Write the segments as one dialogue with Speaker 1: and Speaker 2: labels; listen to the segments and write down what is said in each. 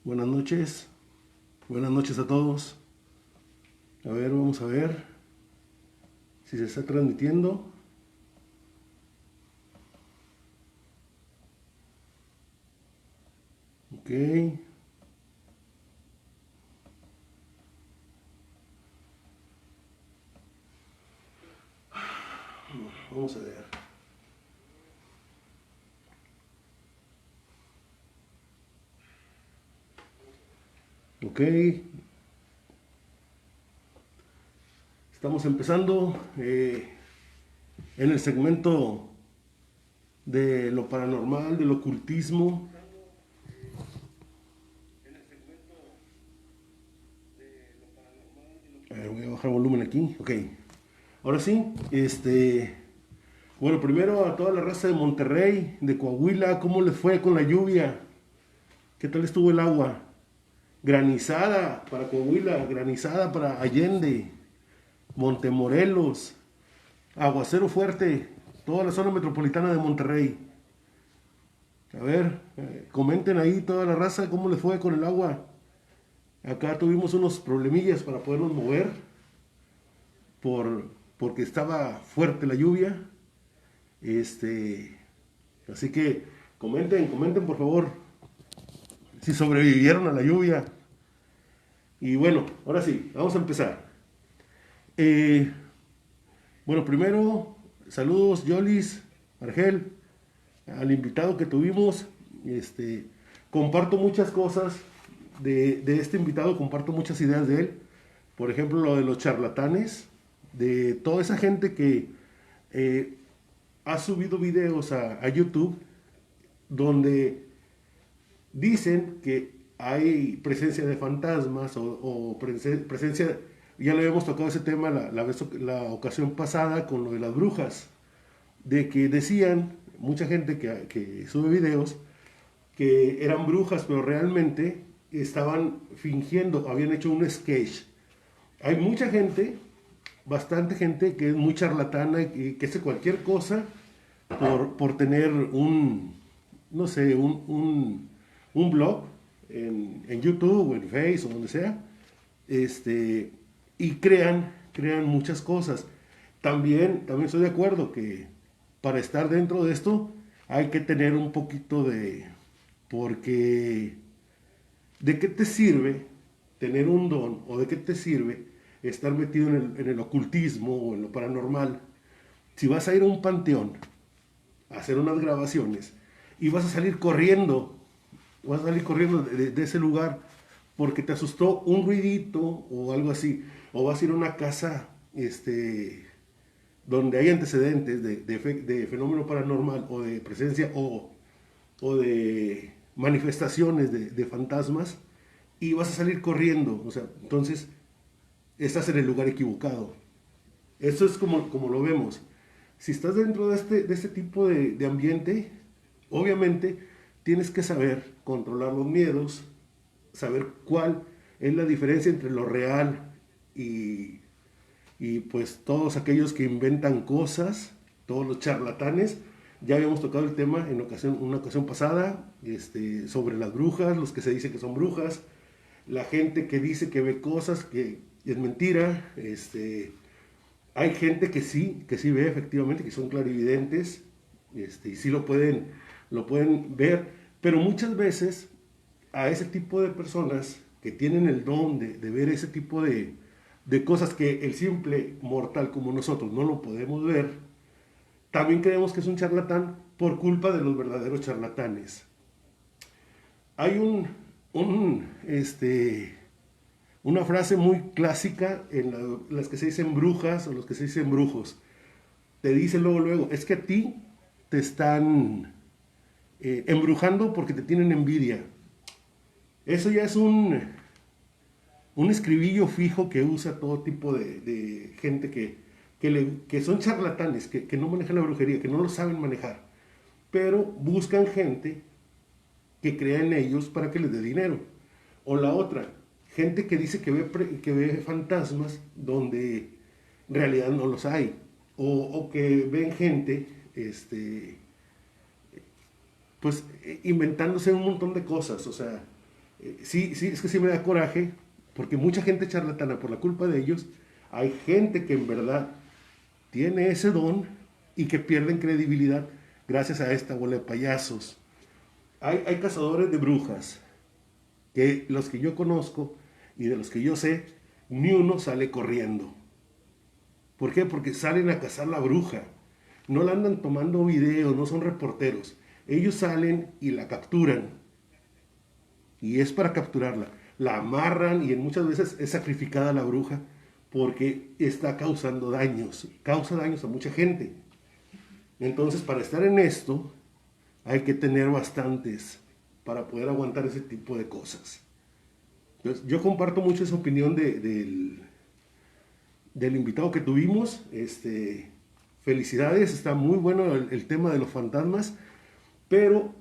Speaker 1: Buenas noches a todos. A ver, vamos a ver si se está transmitiendo. Ok. Vamos a ver. Ok. Estamos empezando en el segmento de lo paranormal, del ocultismo. A ver, voy a bajar el volumen aquí. Ok. Ahora sí, bueno, primero a toda la raza de Monterrey, de Coahuila, ¿cómo les fue con la lluvia? ¿Qué tal estuvo el agua? Granizada para Coahuila, granizada para Allende, Montemorelos, aguacero fuerte, toda la zona metropolitana de Monterrey. A ver, comenten ahí toda la raza cómo les fue con el agua. Acá tuvimos unos problemillas para podernos mover porque estaba fuerte la lluvia. Así que comenten por favor si sobrevivieron a la lluvia. Y bueno, ahora sí, vamos a empezar. Eh, bueno, primero, saludos, Yolis, Argel, al invitado que tuvimos. Comparto muchas cosas de este invitado, comparto muchas ideas de él. Por ejemplo, lo de los charlatanes, de toda esa gente que eh, ha subido videos a YouTube donde dicen que hay presencia de fantasmas o presencia, ya le habíamos tocado ese tema la ocasión pasada con lo de las brujas, de que decían, mucha gente que sube videos, que eran brujas, pero realmente estaban fingiendo, habían hecho un sketch. Hay mucha gente, bastante gente, que es muy charlatana y que hace cualquier cosa por tener no sé, un blog en YouTube o en Facebook o donde sea, y crean muchas cosas. También estoy de acuerdo que para estar dentro de esto hay que tener un poquito porque ¿de qué te sirve tener un don o de qué te sirve estar metido en el ocultismo o en lo paranormal si vas a ir a un panteón a hacer unas grabaciones y vas a salir corriendo de ese lugar porque te asustó un ruidito o algo así, o vas a ir a una casa donde hay antecedentes de fenómeno paranormal o de presencia o de manifestaciones de fantasmas y vas a salir corriendo, o sea, entonces estás en el lugar equivocado. Eso es como lo vemos. Si estás dentro de este tipo de ambiente, obviamente tienes que saber controlar los miedos, saber cuál es la diferencia entre lo real y, y pues todos aquellos que inventan cosas, todos los charlatanes. Ya habíamos tocado el tema en una ocasión pasada, sobre las brujas, los que se dicen que son brujas, la gente que dice que ve cosas que es mentira. Hay gente que sí ve efectivamente, que son clarividentes, y sí lo pueden ver, pero muchas veces a ese tipo de personas que tienen el don de ver ese tipo de cosas que el simple mortal como nosotros no lo podemos ver, también creemos que es un charlatán por culpa de los verdaderos charlatanes. Hay un una frase muy clásica en las que se dicen brujas o los que se dicen brujos. Te dicen luego, es que a ti te están embrujando porque te tienen envidia. Eso ya es un escribillo fijo que usa todo tipo de gente que son charlatanes, que no manejan la brujería, que no lo saben manejar, pero buscan gente que crea en ellos para que les dé dinero. O la otra, gente que dice que ve fantasmas donde en realidad no los hay. O que ven gente, pues inventándose un montón de cosas. O sea, Sí, sí, es que sí me da coraje, porque mucha gente charlatana, por la culpa de ellos, hay gente que en verdad tiene ese don y que pierden credibilidad gracias a esta bola de payasos. Hay cazadores de brujas, que los que yo conozco y de los que yo sé, ni uno sale corriendo. ¿Por qué? Porque salen a cazar la bruja. No la andan tomando video, no son reporteros. Ellos salen y la capturan. Y es para capturarla. La amarran y en muchas veces es sacrificada la bruja porque está causando daños. Causa daños a mucha gente. Entonces, para estar en esto, hay que tener bastantes para poder aguantar ese tipo de cosas. Entonces, yo comparto mucho esa opinión del invitado que tuvimos. Felicidades, está muy bueno el tema de los fantasmas, pero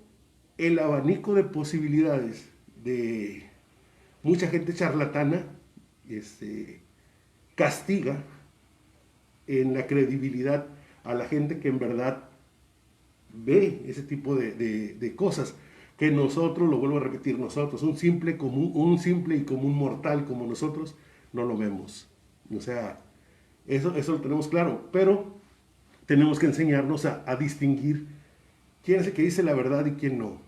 Speaker 1: el abanico de posibilidades de mucha gente charlatana castiga en la credibilidad a la gente que en verdad ve ese tipo de cosas que nosotros, lo vuelvo a repetir, nosotros, un simple y común mortal como nosotros, no lo vemos. O sea, eso lo tenemos claro, pero tenemos que enseñarnos a distinguir quién es el que dice la verdad y quién no.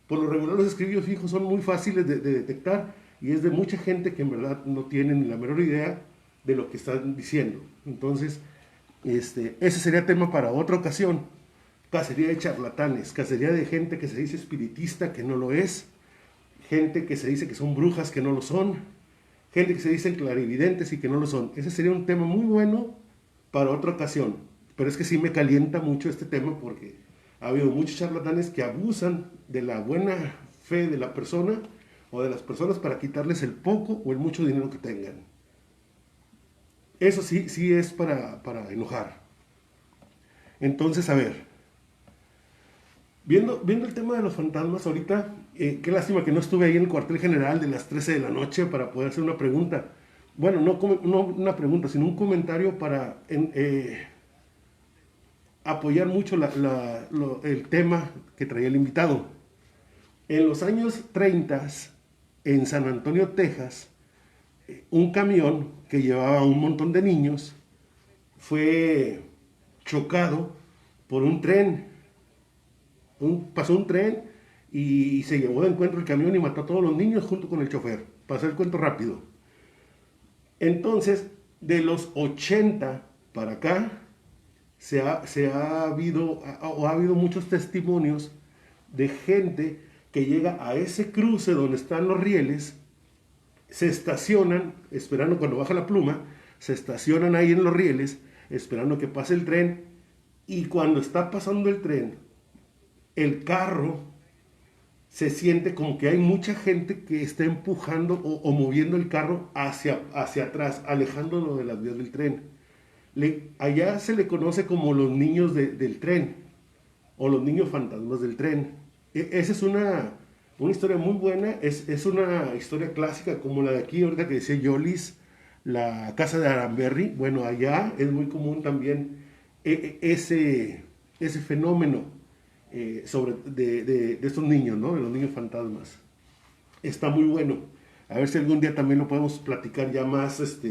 Speaker 1: Por lo regular los escribios fijos son muy fáciles de detectar y es de mucha gente que en verdad no tienen la menor idea de lo que están diciendo. Entonces, ese sería tema para otra ocasión. Cacería de charlatanes, cacería de gente que se dice espiritista que no lo es, gente que se dice que son brujas que no lo son, gente que se dicen clarividentes y que no lo son. Ese sería un tema muy bueno para otra ocasión. Pero es que sí me calienta mucho este tema porque ha habido muchos charlatanes que abusan de la buena fe de la persona o de las personas para quitarles el poco o el mucho dinero que tengan. Eso sí, sí es para enojar. Entonces, a ver, viendo el tema de los fantasmas ahorita, qué lástima que no estuve ahí en el cuartel general de las 13 de la noche para poder hacer una pregunta. Bueno, no una pregunta, sino un comentario para apoyar mucho el tema que traía el invitado. En los años 30, en San Antonio, Texas, un camión que llevaba un montón de niños fue chocado por un tren. Pasó un tren y se llevó de encuentro el camión y mató a todos los niños junto con el chofer. Pasó el cuento rápido. Entonces, de los 80 para acá, ha habido muchos testimonios de gente que llega a ese cruce donde están los rieles, se estacionan, esperando cuando baja la pluma, se estacionan ahí en los rieles, esperando que pase el tren, y cuando está pasando el tren, el carro se siente como que hay mucha gente que está empujando o moviendo el carro hacia atrás, alejándolo de las vías del tren. Allá se le conoce como los niños del tren o los niños fantasmas del tren. Esa es una historia muy buena, es una historia clásica como la de aquí, ahorita que decía Yolis, la casa de Aranberry. Bueno, allá es muy común también ese fenómeno de estos niños, ¿no? De los niños fantasmas. Está muy bueno. A ver si algún día también lo podemos platicar ya más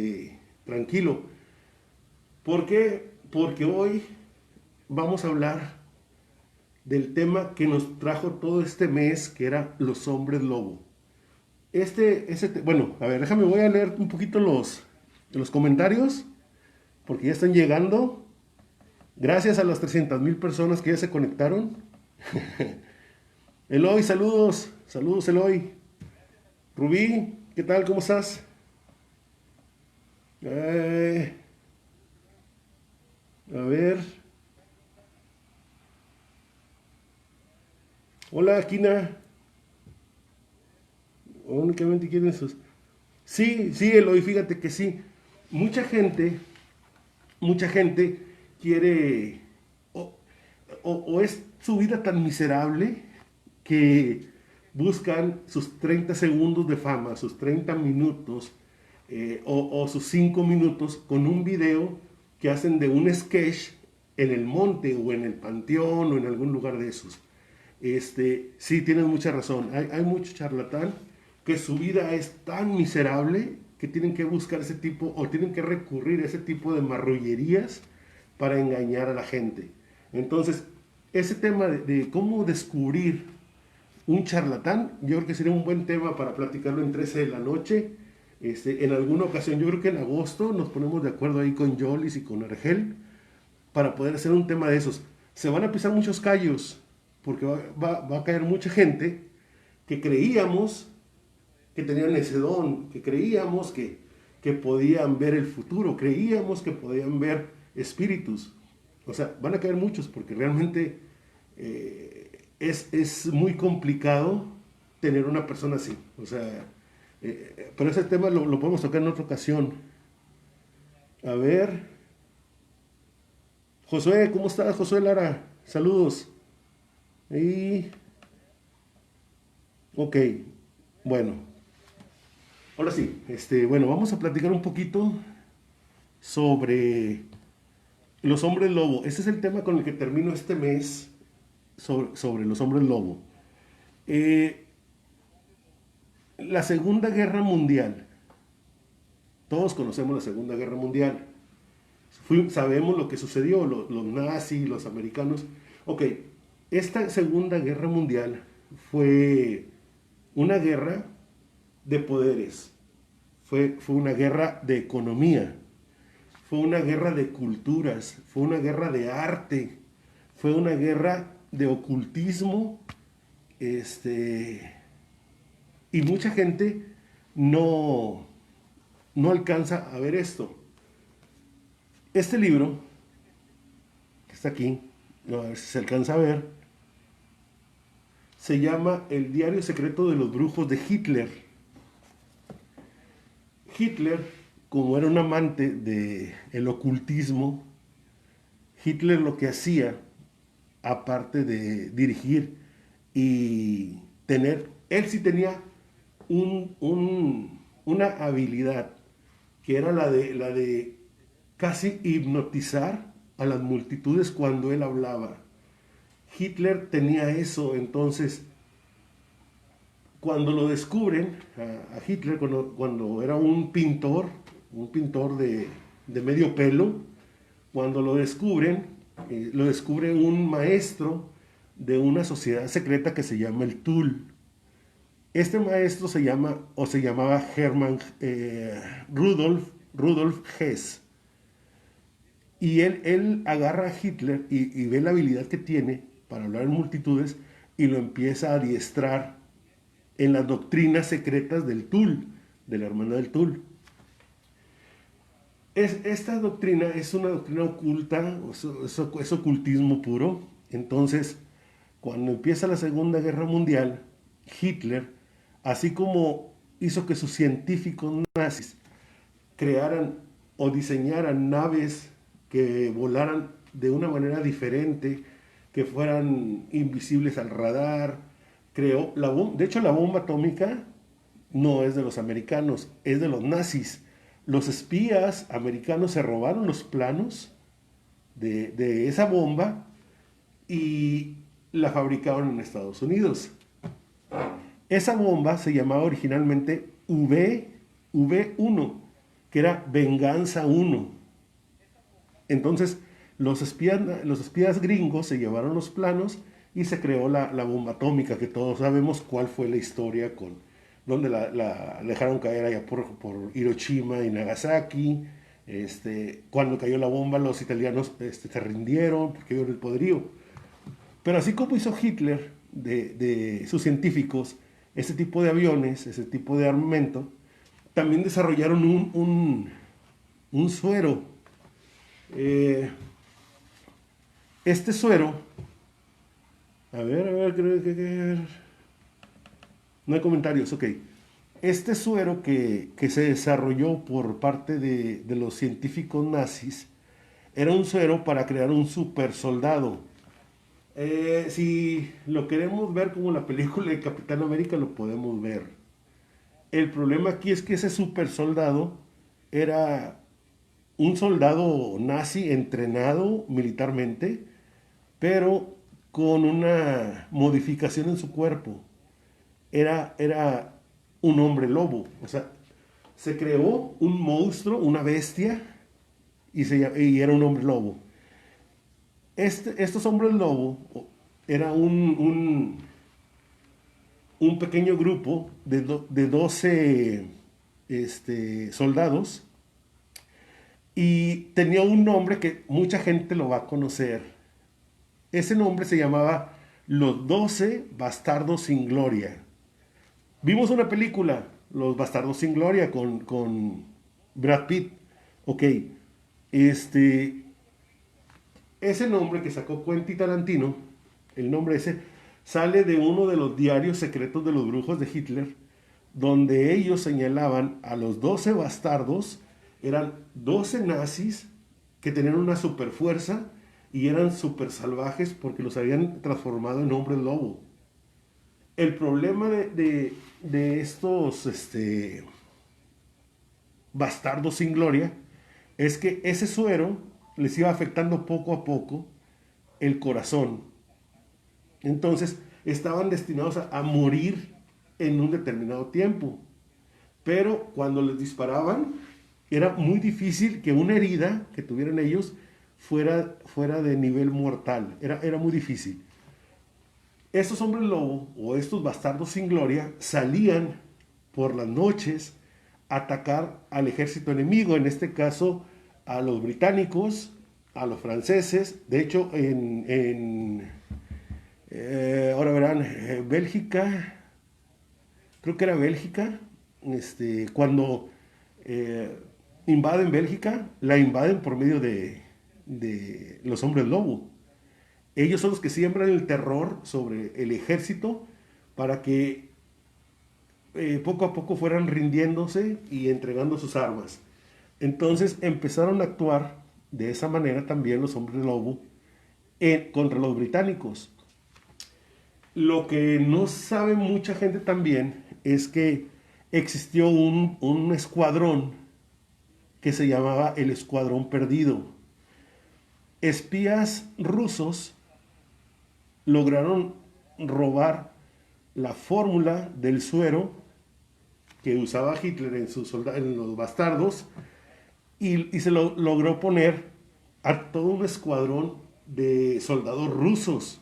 Speaker 1: tranquilo. ¿Por qué? Porque hoy vamos a hablar del tema que nos trajo todo este mes, que era los hombres lobo. Bueno, a ver, voy a leer un poquito los comentarios, porque ya están llegando. Gracias a las 300,000 personas que ya se conectaron. Eloy, saludos. Saludos, Eloy. Rubí, ¿qué tal? ¿Cómo estás? A ver. Hola, Kina. Únicamente quieren sus... Sí, sí, Eloy, fíjate que sí. Mucha gente, mucha gente quiere... O es su vida tan miserable que buscan sus 30 segundos de fama, sus 30 minutos o sus 5 minutos con un video que hacen de un sketch en el monte o en el panteón o en algún lugar de esos. Sí, tienes mucha razón. Hay mucho charlatán que su vida es tan miserable que tienen que buscar ese tipo o tienen que recurrir a ese tipo de marrullerías para engañar a la gente. Entonces, ese tema de cómo descubrir un charlatán, yo creo que sería un buen tema para platicarlo en 13 de la noche. En alguna ocasión, yo creo que en agosto nos ponemos de acuerdo ahí con Jolis y con Argel para poder hacer un tema de esos. Se van a pisar muchos callos, porque va a caer mucha gente que creíamos que tenían ese don, que creíamos que podían ver el futuro, creíamos que podían ver espíritus. O sea, van a caer muchos porque realmente es muy complicado tener una persona así. O sea, pero ese tema lo podemos tocar en otra ocasión. A ver, Josué, ¿cómo estás, Josué Lara? Saludos. Y, ok, bueno, ahora sí, bueno, vamos a platicar un poquito sobre los hombres lobo. Ese es el tema con el que termino este mes sobre los hombres lobo. Eh, la Segunda Guerra Mundial. Todos conocemos la Segunda Guerra Mundial. Sabemos lo que sucedió, los nazis, los americanos. Ok, esta Segunda Guerra Mundial fue una guerra de poderes, fue una guerra de economía, fue una guerra de culturas, fue una guerra de arte, fue una guerra de ocultismo, y mucha gente no, no alcanza a ver esto. Este libro, que está aquí, a ver si se alcanza a ver, se llama El diario secreto de los brujos de Hitler. Hitler, como era un amante del ocultismo, Hitler lo que hacía, aparte de dirigir y tener, él sí tenía una habilidad, que era la de casi hipnotizar a las multitudes cuando él hablaba. Hitler tenía eso, entonces cuando lo descubren a Hitler, cuando era un pintor de medio pelo, cuando lo descubre un maestro de una sociedad secreta que se llama el TUL. Este maestro se llamaba Hermann Rudolf Hess. Y él agarra a Hitler y ve la habilidad que tiene para hablar en multitudes y lo empieza a adiestrar en las doctrinas secretas del Tul, de la hermana del Tul. Esta doctrina es una doctrina oculta, es ocultismo puro. Entonces, cuando empieza la Segunda Guerra Mundial, Hitler, así como hizo que sus científicos nazis crearan o diseñaran naves que volaran de una manera diferente, que fueran invisibles al radar, creó de hecho la bomba atómica no es de los americanos, es de los nazis. Los espías americanos se robaron los planos de esa bomba y la fabricaron en Estados Unidos. Esa bomba se llamaba originalmente V1, que era Venganza 1. Entonces, los espías gringos se llevaron los planos y se creó la bomba atómica, que todos sabemos cuál fue la historia donde la dejaron caer allá por Hiroshima y Nagasaki. Cuando cayó la bomba, los italianos se rindieron porque vieron el poderío. Pero así como hizo Hitler de sus científicos ese tipo de aviones, ese tipo de armamento, también desarrollaron un suero. Este suero, a ver, creo que no hay comentarios, ok. Este suero que se desarrolló por parte de los científicos nazis era un suero para crear un super soldado. Si lo queremos ver como la película de Capitán América, lo podemos ver. El problema aquí es que ese super soldado era un soldado nazi entrenado militarmente, pero con una modificación en su cuerpo. Era un hombre lobo. O sea, se creó un monstruo, una bestia, y era un hombre lobo. Estos hombres lobo era un pequeño grupo de 12 soldados y tenía un nombre que mucha gente lo va a conocer. Ese nombre se llamaba Los 12 Bastardos sin Gloria. Vimos una película, Los Bastardos sin Gloria, con Brad Pitt. Ok, este, ese nombre que sacó Quentin Tarantino, el nombre ese, sale de uno de los diarios secretos de los brujos de Hitler, donde ellos señalaban a los 12 bastardos, eran 12 nazis que tenían una super fuerza y eran super salvajes porque los habían transformado en hombres lobo. El problema de estos bastardos sin gloria es que ese suero les iba afectando poco a poco el corazón. Entonces estaban destinados a morir en un determinado tiempo. Pero cuando les disparaban, era muy difícil que una herida que tuvieran ellos fuera de nivel mortal. Era muy difícil. Estos hombres lobo o estos bastardos sin gloria salían por las noches a atacar al ejército enemigo, en este caso a los británicos, a los franceses. De hecho, ahora verán, Bélgica, creo que era Bélgica, cuando invaden Bélgica, la invaden por medio de los hombres lobo. Ellos son los que siembran el terror sobre el ejército para que poco a poco fueran rindiéndose y entregando sus armas. Entonces empezaron a actuar de esa manera también los hombres lobo contra los británicos. Lo que no sabe mucha gente también es que existió un escuadrón que se llamaba el Escuadrón Perdido. Espías rusos lograron robar la fórmula del suero que usaba Hitler en los bastardos y se lo logró poner a todo un escuadrón de soldados rusos.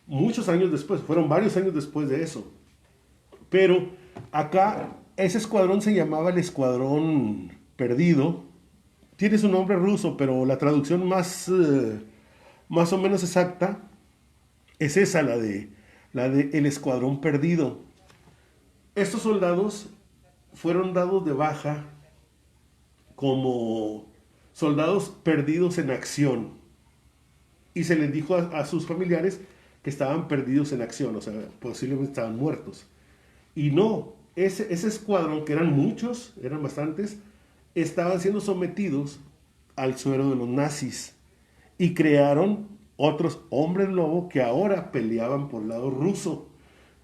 Speaker 1: Muchos años después, fueron varios años después de eso. Pero acá ese escuadrón se llamaba el Escuadrón Perdido. Tiene su nombre ruso, pero la traducción más o menos exacta es esa, la de el Escuadrón Perdido. Estos soldados fueron dados de baja como soldados perdidos en acción y se les dijo a sus familiares que estaban perdidos en acción, o sea, posiblemente estaban muertos. Y no, ese escuadrón, que eran muchos, eran bastantes, estaban siendo sometidos al suero de los nazis y crearon otros hombres lobo que ahora peleaban por el lado ruso.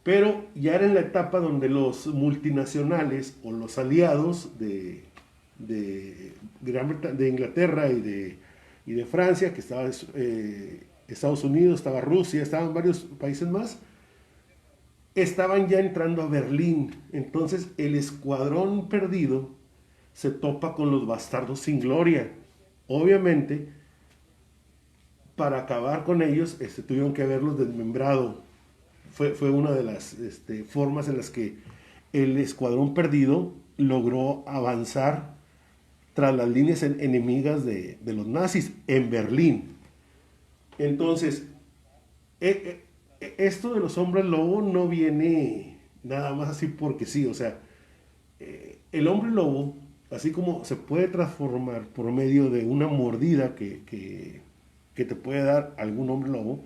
Speaker 1: Pero ya era en la etapa donde los multinacionales o los aliados de Inglaterra y de Francia, que estaba Estados Unidos, estaba Rusia, estaban varios países más, estaban ya entrando a Berlín. Entonces el Escuadrón Perdido se topa con los bastardos sin gloria. Obviamente, para acabar con ellos, tuvieron que haberlos desmembrado. Fue una de las formas en las que el Escuadrón Perdido logró avanzar tras las líneas enemigas de los nazis en Berlín. Entonces, esto de los hombres lobo no viene nada más así porque sí. O sea, el hombre lobo, así como se puede transformar por medio de una mordida que te puede dar algún hombre lobo,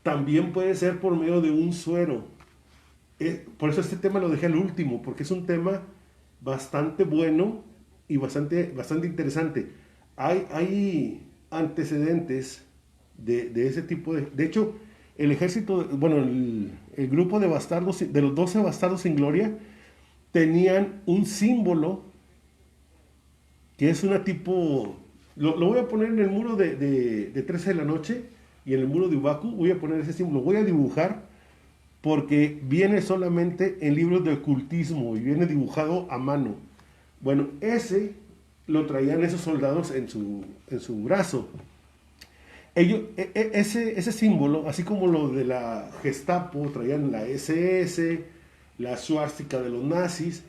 Speaker 1: también puede ser por medio de un suero. Por eso este tema lo dejé al último, porque es un tema bastante bueno y bastante interesante. Hay antecedentes de ese tipo de... De hecho, el ejército, bueno, el grupo de bastardos, de los 12 bastardos sin gloria, tenían un símbolo que es una tipo... Lo voy a poner en el muro de 13 de la noche y en el muro de Ubaku voy a poner ese símbolo. Voy a dibujar porque viene solamente en libros de ocultismo y viene dibujado a mano. Bueno, ese lo traían esos soldados en su brazo. Ese símbolo, así como lo de la Gestapo, traían la SS, la suástica de los nazis,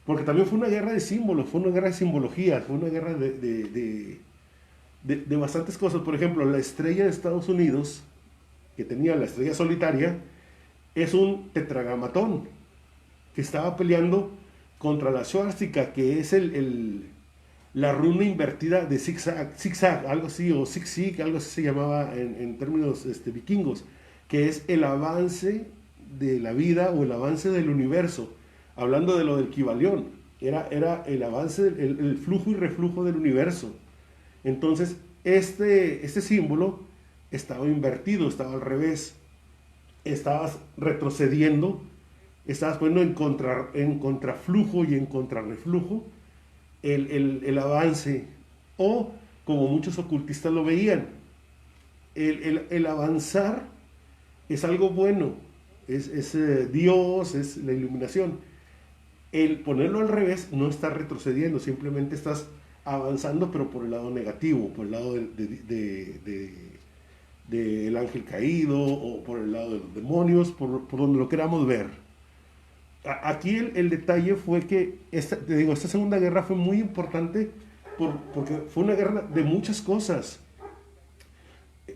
Speaker 1: porque también fue una guerra de símbolos, fue una guerra de simbología, fue una guerra de bastantes cosas. Por ejemplo, la estrella de Estados Unidos, que tenía la estrella solitaria, es un tetragramatón que estaba peleando contra la suástica, que es la runa invertida de zigzag, algo así, o zig-zig, algo así se llamaba en términos vikingos, que es el avance de la vida o el avance del universo, hablando de lo del Kybalión, era el avance, el flujo y reflujo del universo. Entonces, este símbolo estaba invertido, estaba al revés, estabas retrocediendo, estabas poniendo en contraflujo y en contrarreflujo el avance, o como muchos ocultistas lo veían, el avanzar es algo bueno, es Dios, es la iluminación. El ponerlo al revés no estás retrocediendo, simplemente estás avanzando, pero por el lado negativo, por el lado del ángel caído, o por el lado de los demonios, por donde lo queramos ver. Aquí el detalle fue que esta Segunda Guerra fue muy importante porque fue una guerra de muchas cosas.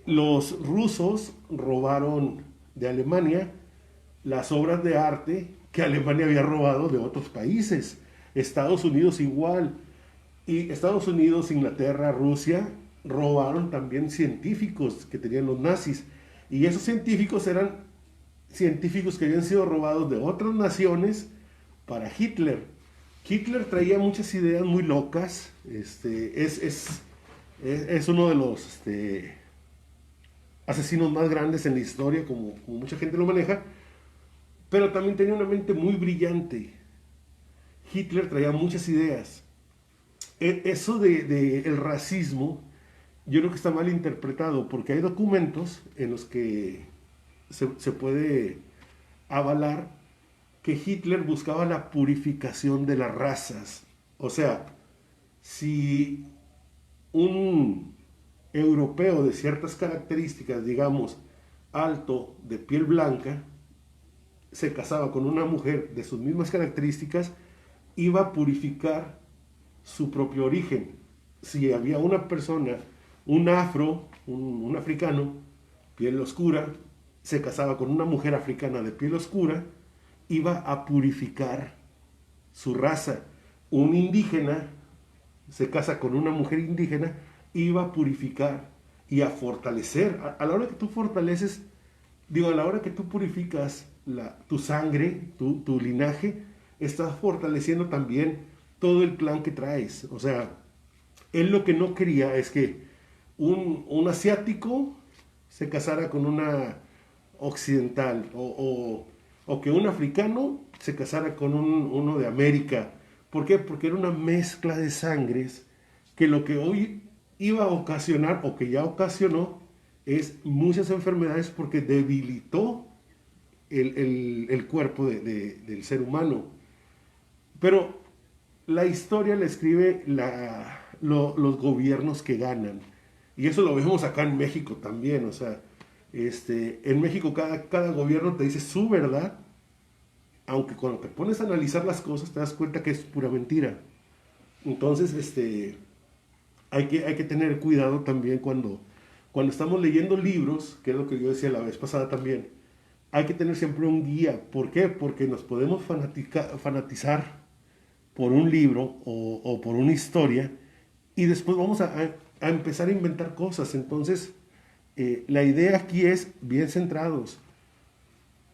Speaker 1: Los rusos robaron de Alemania las obras de arte que Alemania había robado de otros países. Estados Unidos igual. Y Estados Unidos, Inglaterra, Rusia robaron también científicos que tenían los nazis. Y esos científicos eran científicos que habían sido robados de otras naciones para Hitler. Hitler traía muchas ideas muy locas. Es uno de los asesinos más grandes en la historia, como mucha gente lo maneja, pero también tenía una mente muy brillante. Hitler traía muchas ideas. Eso de el racismo, yo creo que está mal interpretado, porque hay documentos en los que se puede avalar que Hitler buscaba la purificación de las razas. O sea, si un europeo de ciertas características, digamos, alto, de piel blanca, se casaba con una mujer de sus mismas características, iba a purificar su propio origen. Si había una persona, un afro, un africano, piel oscura, se casaba con una mujer africana de piel oscura, iba a purificar su raza. Un indígena se casa con una mujer indígena, iba a purificar y a fortalecer. A la hora que tú fortaleces, digo, a la hora que tú purificas tu sangre, tu linaje, estás fortaleciendo también todo el clan que traes. O sea, él lo que no quería es que un asiático se casara con una occidental, o que un africano se casara con uno de América. ¿Por qué? Porque era una mezcla de sangres que lo que hoy iba a ocasionar, o que ya ocasionó, es muchas enfermedades, porque debilitó el cuerpo del ser humano. Pero la historia la escribe los gobiernos que ganan. Y eso lo vemos acá en México también. O sea, en México cada gobierno te dice su verdad, aunque cuando te pones a analizar las cosas te das cuenta que es pura mentira. Entonces, hay que tener cuidado también cuando estamos leyendo libros, que es lo que yo decía la vez pasada también. Hay que tener siempre un guía. ¿Por qué? Porque nos podemos fanatizar por un libro o por una historia, y después vamos a empezar a inventar cosas. Entonces, la idea aquí es bien centrados.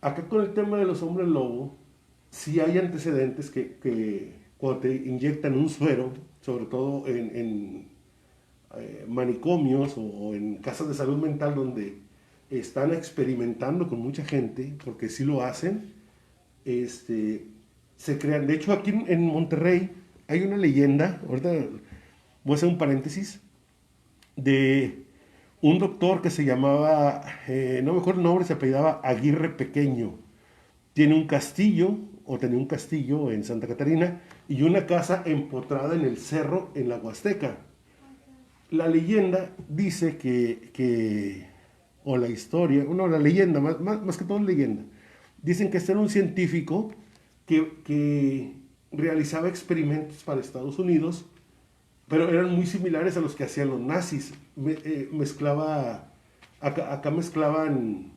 Speaker 1: Acá con el tema de los hombres lobo, sí hay antecedentes que cuando te inyectan un suero, sobre todo en manicomios o en casas de salud mental donde están experimentando con mucha gente, porque sí lo hacen, se crean. De hecho, aquí en Monterrey hay una leyenda, ahorita voy a hacer un paréntesis, de un doctor que se llamaba, no me acuerdo el nombre, se apellidaba Aguirre Pequeño. tiene un castillo, o tenía un castillo en Santa Catarina, y una casa empotrada en el cerro en la Huasteca. La leyenda dice o la historia, no, la leyenda, más que todo leyenda, dicen que este era un científico que realizaba experimentos para Estados Unidos, pero eran muy similares a los que hacían los nazis. Acá mezclaban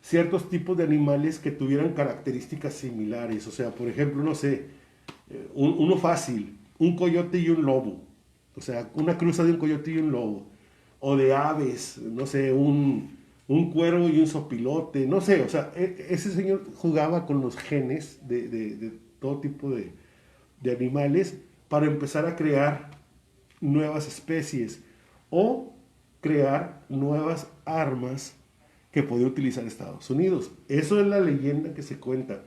Speaker 1: ciertos tipos de animales que tuvieran características similares. O sea, por ejemplo, no sé, uno fácil, un coyote y un lobo. O sea, una cruza de un coyote y un lobo. O de aves, no sé, un cuervo y un sopilote, no sé. O sea, ese señor jugaba con los genes de todo tipo de animales para empezar a crear nuevas especies o crear nuevas armas que podía utilizar Estados Unidos. Eso es la leyenda que se cuenta,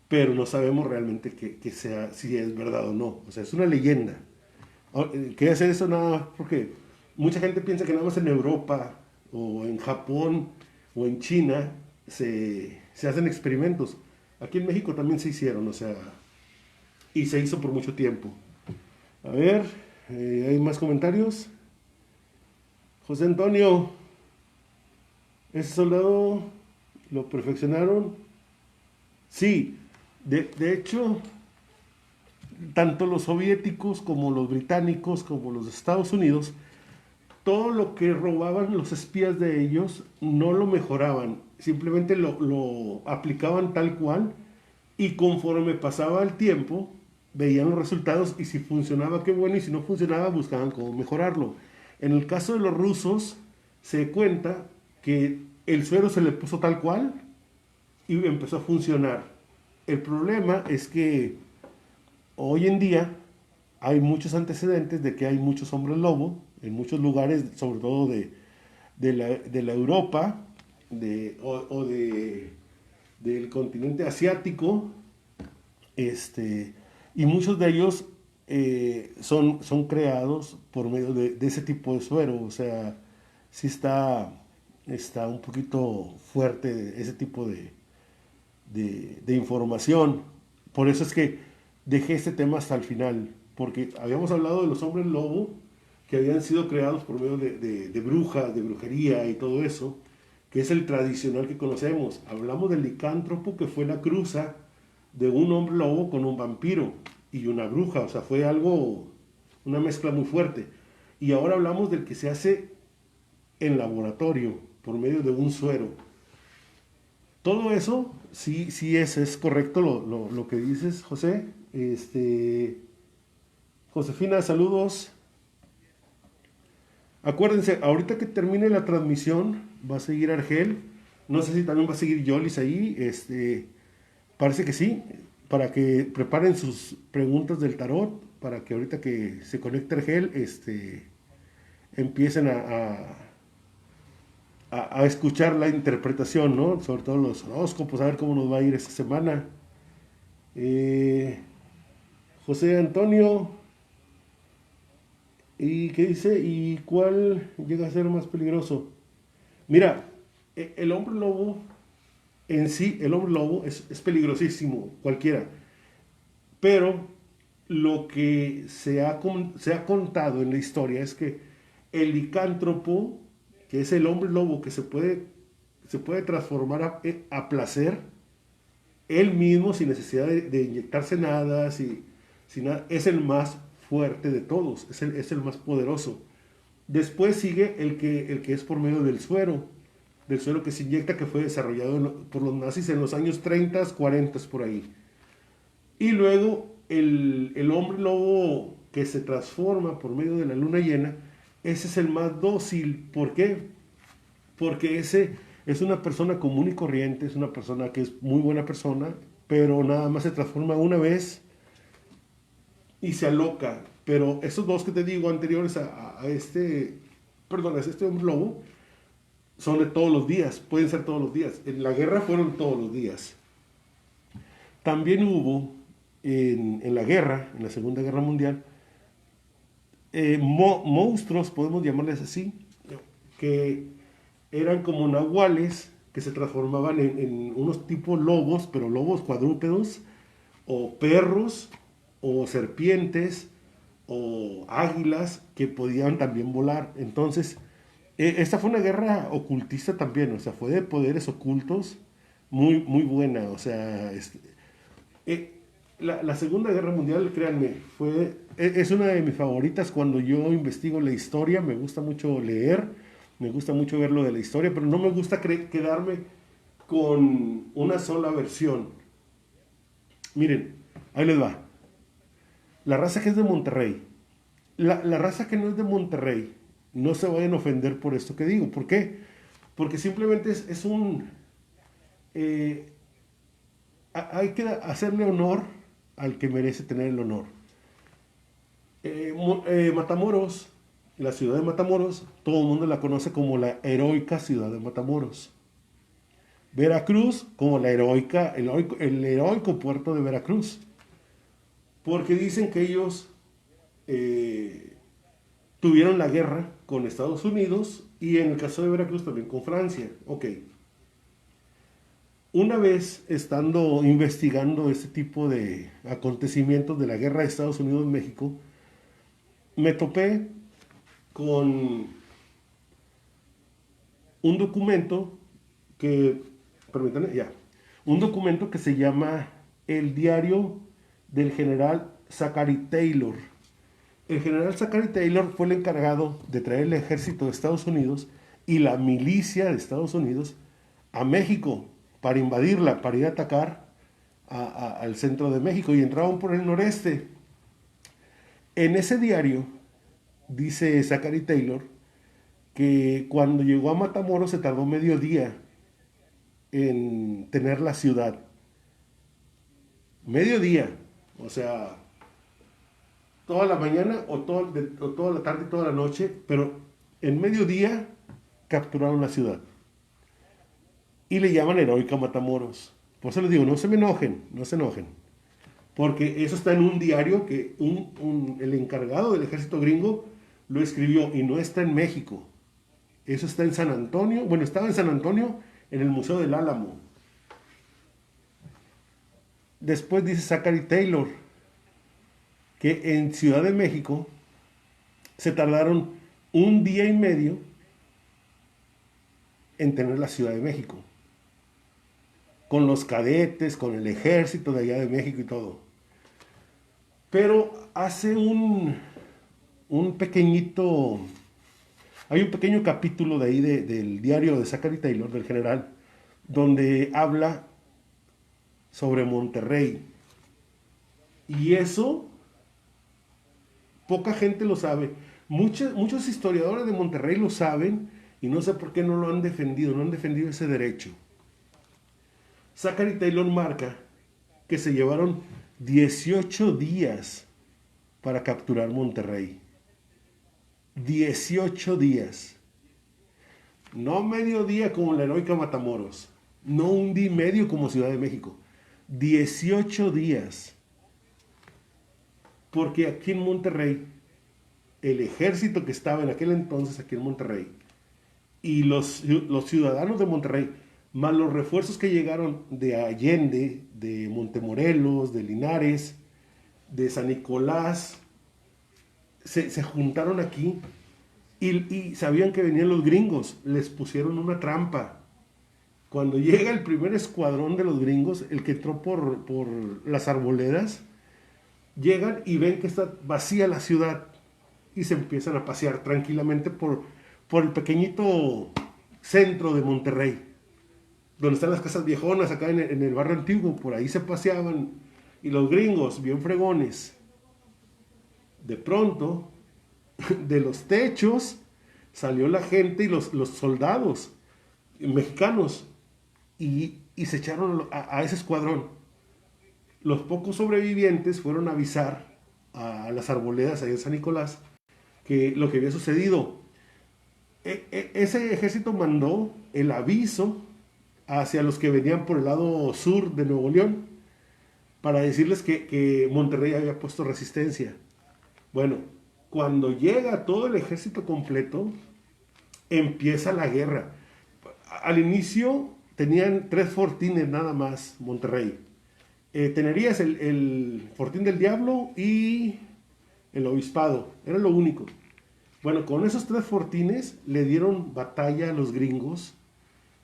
Speaker 1: pero no sabemos realmente sea, si es verdad o no. O sea, es una leyenda. Quería hacer eso nada más porque mucha gente piensa que nada más en Europa o en Japón o en China se hacen experimentos. Aquí en México también se hicieron, o sea, y se hizo por mucho tiempo. A ver, ¿hay más comentarios? José Antonio, ese soldado lo perfeccionaron. Sí, de hecho, tanto los soviéticos como los británicos, como los de Estados Unidos, todo lo que robaban los espías de ellos no lo mejoraban, simplemente lo aplicaban tal cual y conforme pasaba el tiempo veían los resultados y si funcionaba qué bueno y si no funcionaba buscaban cómo mejorarlo. En el caso de los rusos se cuenta que el suero se le puso tal cual y empezó a funcionar. El problema es que hoy en día hay muchos antecedentes de que hay muchos hombres lobo en muchos lugares, sobre todo de la Europa del continente asiático, y muchos de ellos son creados por medio de ese tipo de suero. O sea, sí está un poquito fuerte ese tipo de información. Por eso es que dejé este tema hasta el final, porque habíamos hablado de los hombres lobo que habían sido creados por medio de brujas, de brujería y todo eso, que es el tradicional que conocemos. Hablamos del licántropo, que fue la cruza de un hombre lobo con un vampiro y una bruja. O sea, fue una mezcla muy fuerte. Y ahora hablamos del que se hace en laboratorio, por medio de un suero. Todo eso, sí es correcto lo que dices, José. Josefina, saludos. Acuérdense, ahorita que termine la transmisión, va a seguir Argel. No sé si también va a seguir Yolis ahí. Parece que sí. Para que preparen sus preguntas del tarot. Para que ahorita que se conecte Argel, empiecen a escuchar la interpretación, ¿no? Sobre todo los horóscopos, a ver cómo nos va a ir esta semana. José Antonio, ¿y qué dice? ¿Y cuál llega a ser más peligroso? Mira, el hombre lobo en sí, el hombre lobo es peligrosísimo, cualquiera. Pero lo que se ha contado en la historia es que el licántropo, que es el hombre lobo que se puede transformar a placer, él mismo sin necesidad de inyectarse nada, sin nada, es el más fuerte de todos, es el más poderoso. Después sigue el que es por medio del suero que se inyecta, que fue desarrollado por los nazis en los años 30, 40 por ahí. Y luego el hombre lobo que se transforma por medio de la luna llena, ese es el más dócil. ¿Por qué? Porque ese es una persona común y corriente, es una persona que es muy buena persona, pero nada más se transforma una vez y se aloca. Pero esos dos que te digo anteriores a este hombre lobo, son de todos los días, pueden ser todos los días. En la guerra fueron todos los días. También hubo en la guerra, en la Segunda Guerra Mundial, monstruos, podemos llamarles así, que eran como nahuales que se transformaban en unos tipos lobos, pero lobos cuadrúpedos, o perros, o serpientes, o águilas que podían también volar. Entonces, esta fue una guerra ocultista también, o sea, fue de poderes ocultos muy, muy buena. O sea, la Segunda Guerra Mundial, créanme, es una de mis favoritas cuando yo investigo la historia. Me gusta mucho leer, me gusta mucho ver lo de la historia, pero no me gusta quedarme con una sola versión. Miren, ahí les va. La raza que es de Monterrey, la raza que no es de Monterrey, no se vayan a ofender por esto que digo. ¿Por qué? Porque simplemente es un... eh, hay que hacerle honor al que merece tener el honor. Matamoros, la ciudad de Matamoros, todo el mundo la conoce como la heroica ciudad de Matamoros. Veracruz como el heroico puerto de Veracruz. Porque dicen que ellos tuvieron la guerra con Estados Unidos y en el caso de Veracruz también con Francia. Ok. Una vez estando investigando este tipo de acontecimientos de la guerra de Estados Unidos-México, me topé con un documento que, permítanme, ya, un documento que se llama El Diario del General Zachary Taylor. El general Zachary Taylor fue el encargado de traer el ejército de Estados Unidos y la milicia de Estados Unidos a México para invadirla, para ir a atacar al centro de México, y entraban por el noreste. En ese diario dice Zachary Taylor que cuando llegó a Matamoros se tardó medio día en tener la ciudad. Medio día, o sea, toda la mañana o toda la tarde y toda la noche, pero en mediodía capturaron la ciudad. Y le llaman heroica Matamoros. Por eso les digo, no se me enojen, no se enojen. Porque eso está en un diario que el encargado del ejército gringo lo escribió y no está en México. Eso está en San Antonio. Bueno, estaba en San Antonio, en el Museo del Álamo. Después dice Zachary Taylor que en Ciudad de México se tardaron un día y medio en tener la Ciudad de México, con los cadetes, con el ejército de allá de México y todo. Pero hace un pequeñito, hay un pequeño capítulo de ahí del diario de Zachary Taylor, del general, donde habla sobre Monterrey. Y eso poca gente lo sabe. Muchos historiadores de Monterrey lo saben y no sé por qué no lo han defendido, no han defendido ese derecho. Zachary Taylor marca que se llevaron 18 días para capturar Monterrey. 18 días. No medio día como la heroica Matamoros. No un día y medio como Ciudad de México. 18 días. Porque aquí en Monterrey, el ejército que estaba en aquel entonces aquí en Monterrey y los ciudadanos de Monterrey, más los refuerzos que llegaron de Allende, de Montemorelos, de Linares, de San Nicolás, se juntaron aquí y sabían que venían los gringos, les pusieron una trampa. Cuando llega el primer escuadrón de los gringos, el que entró por las arboledas, llegan y ven que está vacía la ciudad y se empiezan a pasear tranquilamente por el pequeñito centro de Monterrey, donde están las casas viejonas acá en el barrio antiguo. Por ahí se paseaban y los gringos, bien fregones, de pronto de los techos salió la gente y los soldados mexicanos y se echaron a ese escuadrón. Los pocos sobrevivientes fueron a avisar a las arboledas allá en San Nicolás que lo que había sucedido. Ese ejército mandó el aviso hacia los que venían por el lado sur de Nuevo León para decirles que Monterrey había puesto resistencia. Bueno, cuando llega todo el ejército completo, empieza la guerra. Al inicio tenían 3 fortines nada más, Monterrey. Tenerías el Fortín del Diablo y el Obispado, era lo único. Bueno, con esos 3 fortines le dieron batalla a los gringos,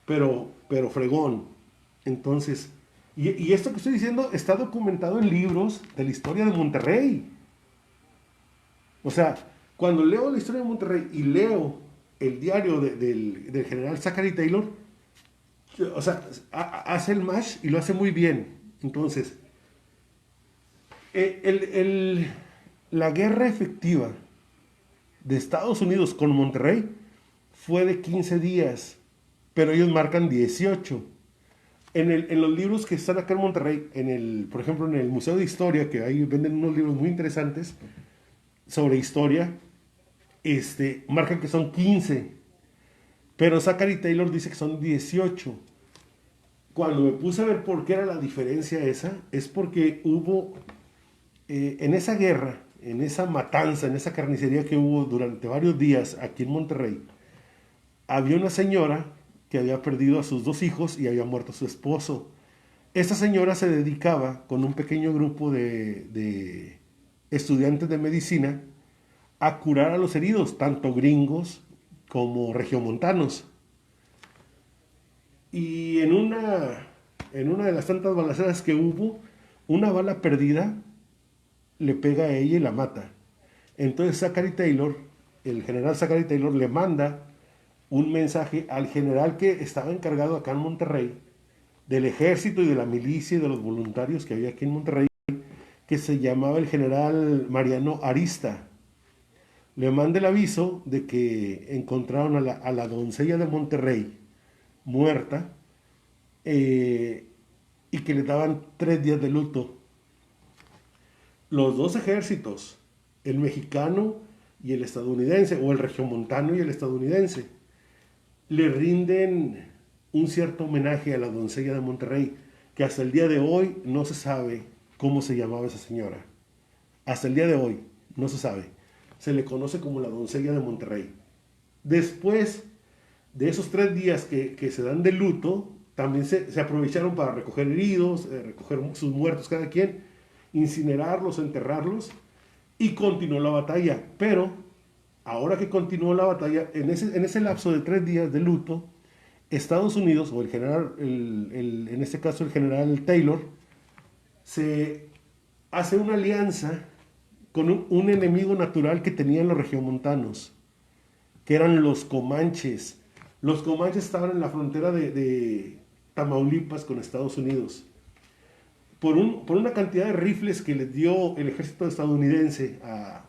Speaker 1: pero fregón. Entonces, y esto que estoy diciendo está documentado en libros de la historia de Monterrey. O sea, cuando leo la historia de Monterrey y leo el diario del general Zachary Taylor, o sea, hace el match y lo hace muy bien. Entonces, eh, el- el- la guerra efectiva de Estados Unidos con Monterrey fue de 15 días, pero ellos marcan 18. En los libros que están acá en Monterrey, por ejemplo, en el Museo de Historia, que ahí venden unos libros muy interesantes sobre historia, marcan que son 15, pero Zachary Taylor dice que son 18. Cuando me puse a ver por qué era la diferencia esa, es porque hubo en esa guerra, en esa matanza, en esa carnicería que hubo durante varios días aquí en Monterrey, había una señora que había perdido a sus 2 hijos y había muerto su esposo. Esta señora se dedicaba con un pequeño grupo de estudiantes de medicina a curar a los heridos, tanto gringos como regiomontanos. Y en una de las tantas balaceras que hubo, una bala perdida le pega a ella y la mata. Entonces Zachary Taylor, el general Zachary Taylor, le manda un mensaje al general que estaba encargado acá en Monterrey, del ejército y de la milicia y de los voluntarios que había aquí en Monterrey, que se llamaba el general Mariano Arista. Le manda el aviso de que encontraron a la doncella de Monterrey muerta, eh, y que le daban 3 días de luto. Los dos ejércitos, el mexicano y el estadounidense, o el regiomontano y el estadounidense, le rinden un cierto homenaje a la doncella de Monterrey, que hasta el día de hoy no se sabe cómo se llamaba esa señora. Hasta el día de hoy no se sabe. Se le conoce como la doncella de Monterrey. Después de esos 3 días que se dan de luto, también se aprovecharon para recoger heridos, recoger sus muertos cada quien, incinerarlos, enterrarlos, y continuó la batalla. Pero ahora que continuó la batalla, en ese lapso de 3 días de luto, Estados Unidos, o el general, en este caso el general Taylor, se hace una alianza con un enemigo natural que tenían los regiomontanos, que eran los comanches. Los comanches estaban en la frontera de Tamaulipas con Estados Unidos. Por una cantidad de rifles que les dio el ejército estadounidense a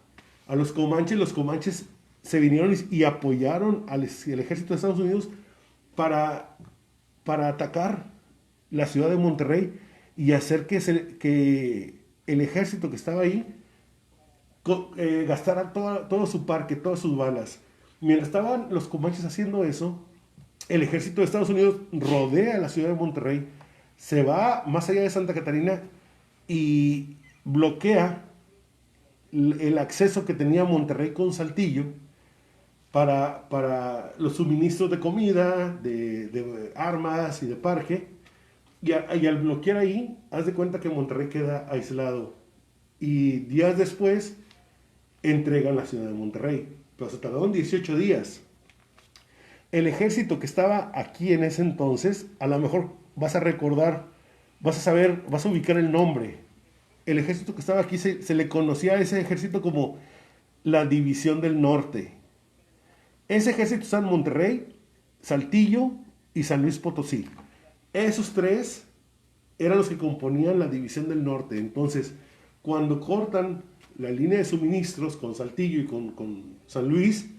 Speaker 1: los comanches se vinieron y apoyaron al ejército de Estados Unidos para, para atacar la ciudad de Monterrey y hacer que el ejército que estaba ahí gastara todo su parque, todas sus balas. Mientras estaban los comanches haciendo eso, el ejército de Estados Unidos rodea la ciudad de Monterrey, se va más allá de Santa Catarina y bloquea el acceso que tenía Monterrey con Saltillo para los suministros de comida, de armas y de parque. Y al bloquear ahí, haz de cuenta que Monterrey queda aislado. Y días después entregan la ciudad de Monterrey. Pero se tardaron 18 días. El ejército que estaba aquí en ese entonces, a lo mejor vas a recordar, vas a saber, vas a ubicar el nombre. El ejército que estaba aquí se le conocía a ese ejército como la División del Norte. Ese ejército está en Monterrey, Saltillo y San Luis Potosí. Esos tres eran los que componían la División del Norte. Entonces, cuando cortan la línea de suministros con Saltillo y con San Luis,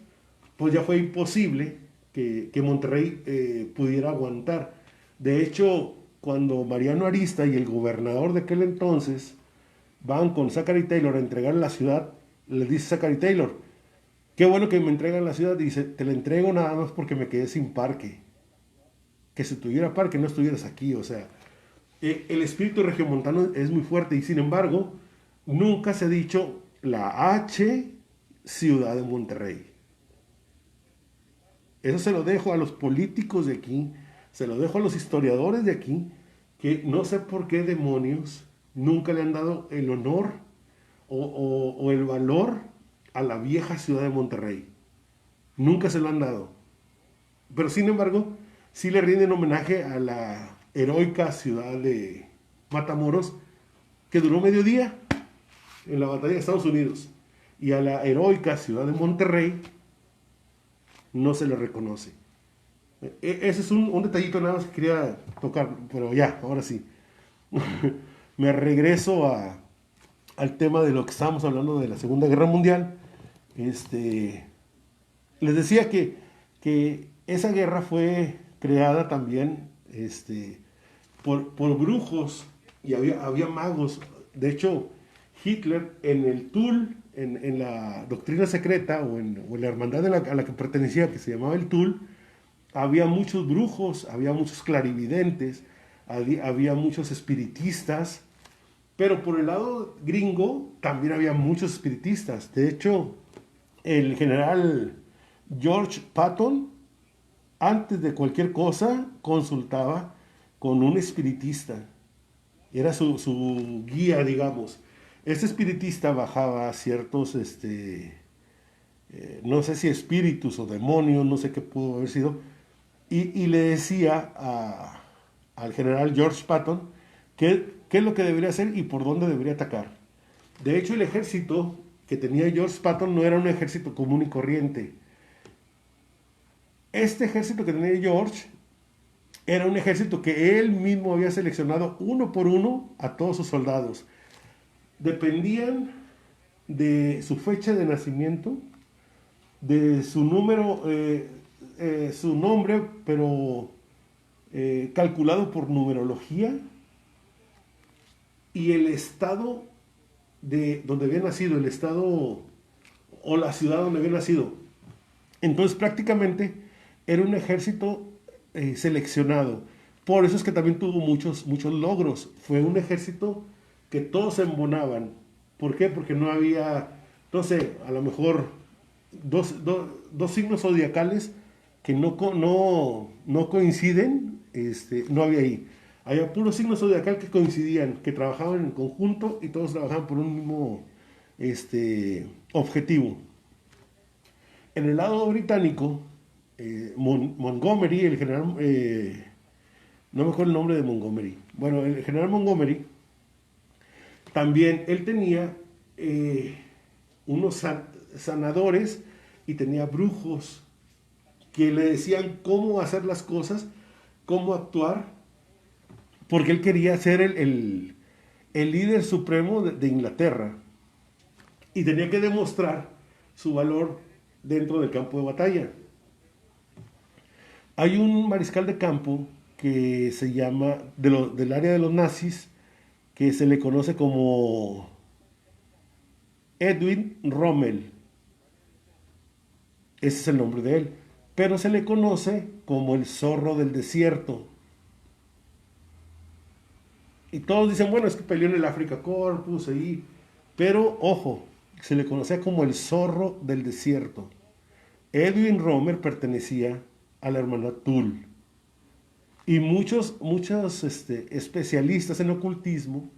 Speaker 1: pues ya fue imposible que Monterrey pudiera aguantar. De hecho, cuando Mariano Arista y el gobernador de aquel entonces van con Zachary Taylor a entregar la ciudad, le dice Zachary Taylor, qué bueno que me entregan la ciudad. Dice, te la entrego nada más porque me quedé sin parque. Que si tuviera parque no estuvieras aquí. O sea, el espíritu regiomontano es muy fuerte y sin embargo, nunca se ha dicho la H ciudad de Monterrey. Eso se lo dejo a los políticos de aquí, Se lo dejo a los historiadores de aquí, que no sé por qué demonios nunca le han dado el honor o el valor a la vieja ciudad de Monterrey. Nunca se lo han dado. Pero sin embargo, sí le rinden homenaje a la heroica ciudad de Matamoros, que duró medio día en la batalla de Estados Unidos. Y a la heroica ciudad de Monterrey no se le reconoce. Ese es un detallito nada más que quería tocar, pero ya, ahora sí. Me regreso al tema de lo que estábamos hablando de la Segunda Guerra Mundial. Este, Les decía que esa guerra fue creada también por brujos y había magos. De hecho, Hitler en el TUL, en la doctrina secreta o en la hermandad a la que pertenecía, que se llamaba el TUL, había muchos brujos, había muchos clarividentes, había muchos espiritistas, pero por el lado gringo también había muchos espiritistas. De hecho, el general George Patton, antes de cualquier cosa, consultaba con un espiritista. Era su guía, digamos. Este espiritista bajaba ciertos, no sé si espíritus o demonios, no sé qué pudo haber sido, y le decía al general George Patton qué es lo que debería hacer y por dónde debería atacar. De hecho, el ejército que tenía George Patton no era un ejército común y corriente. Este ejército que tenía George era un ejército que él mismo había seleccionado uno por uno a todos sus soldados. Dependían de su fecha de nacimiento, de su número, su nombre, pero calculado por numerología, y el estado de donde había nacido, el estado o la ciudad donde había nacido. Entonces prácticamente era un ejército seleccionado. Por eso es que también tuvo muchos logros. Fue un ejército que todos se embonaban. ¿Por qué? Porque no había, no sé, a lo mejor dos signos zodiacales que no coinciden, no había ahí. Había puros signos zodiacal que coincidían, que trabajaban en conjunto y todos trabajaban por un mismo objetivo. En el lado británico, Montgomery, el general, no me acuerdo el nombre de Montgomery. Bueno, el general Montgomery, también él tenía unos sanadores y tenía brujos que le decían cómo hacer las cosas, cómo actuar, porque él quería ser el líder supremo de Inglaterra y tenía que demostrar su valor dentro del campo de batalla. Hay un mariscal de campo que se llama, del área de los nazis, que se le conoce como Edwin Rommel. Ese es el nombre de él. Pero se le conoce como el zorro del desierto. Y todos dicen, bueno, es que peleó en el Africa Corpus ahí. Pero, ojo, se le conocía como el zorro del desierto. Edwin Rommel pertenecía a la hermandad Tul. Y muchos especialistas en ocultismo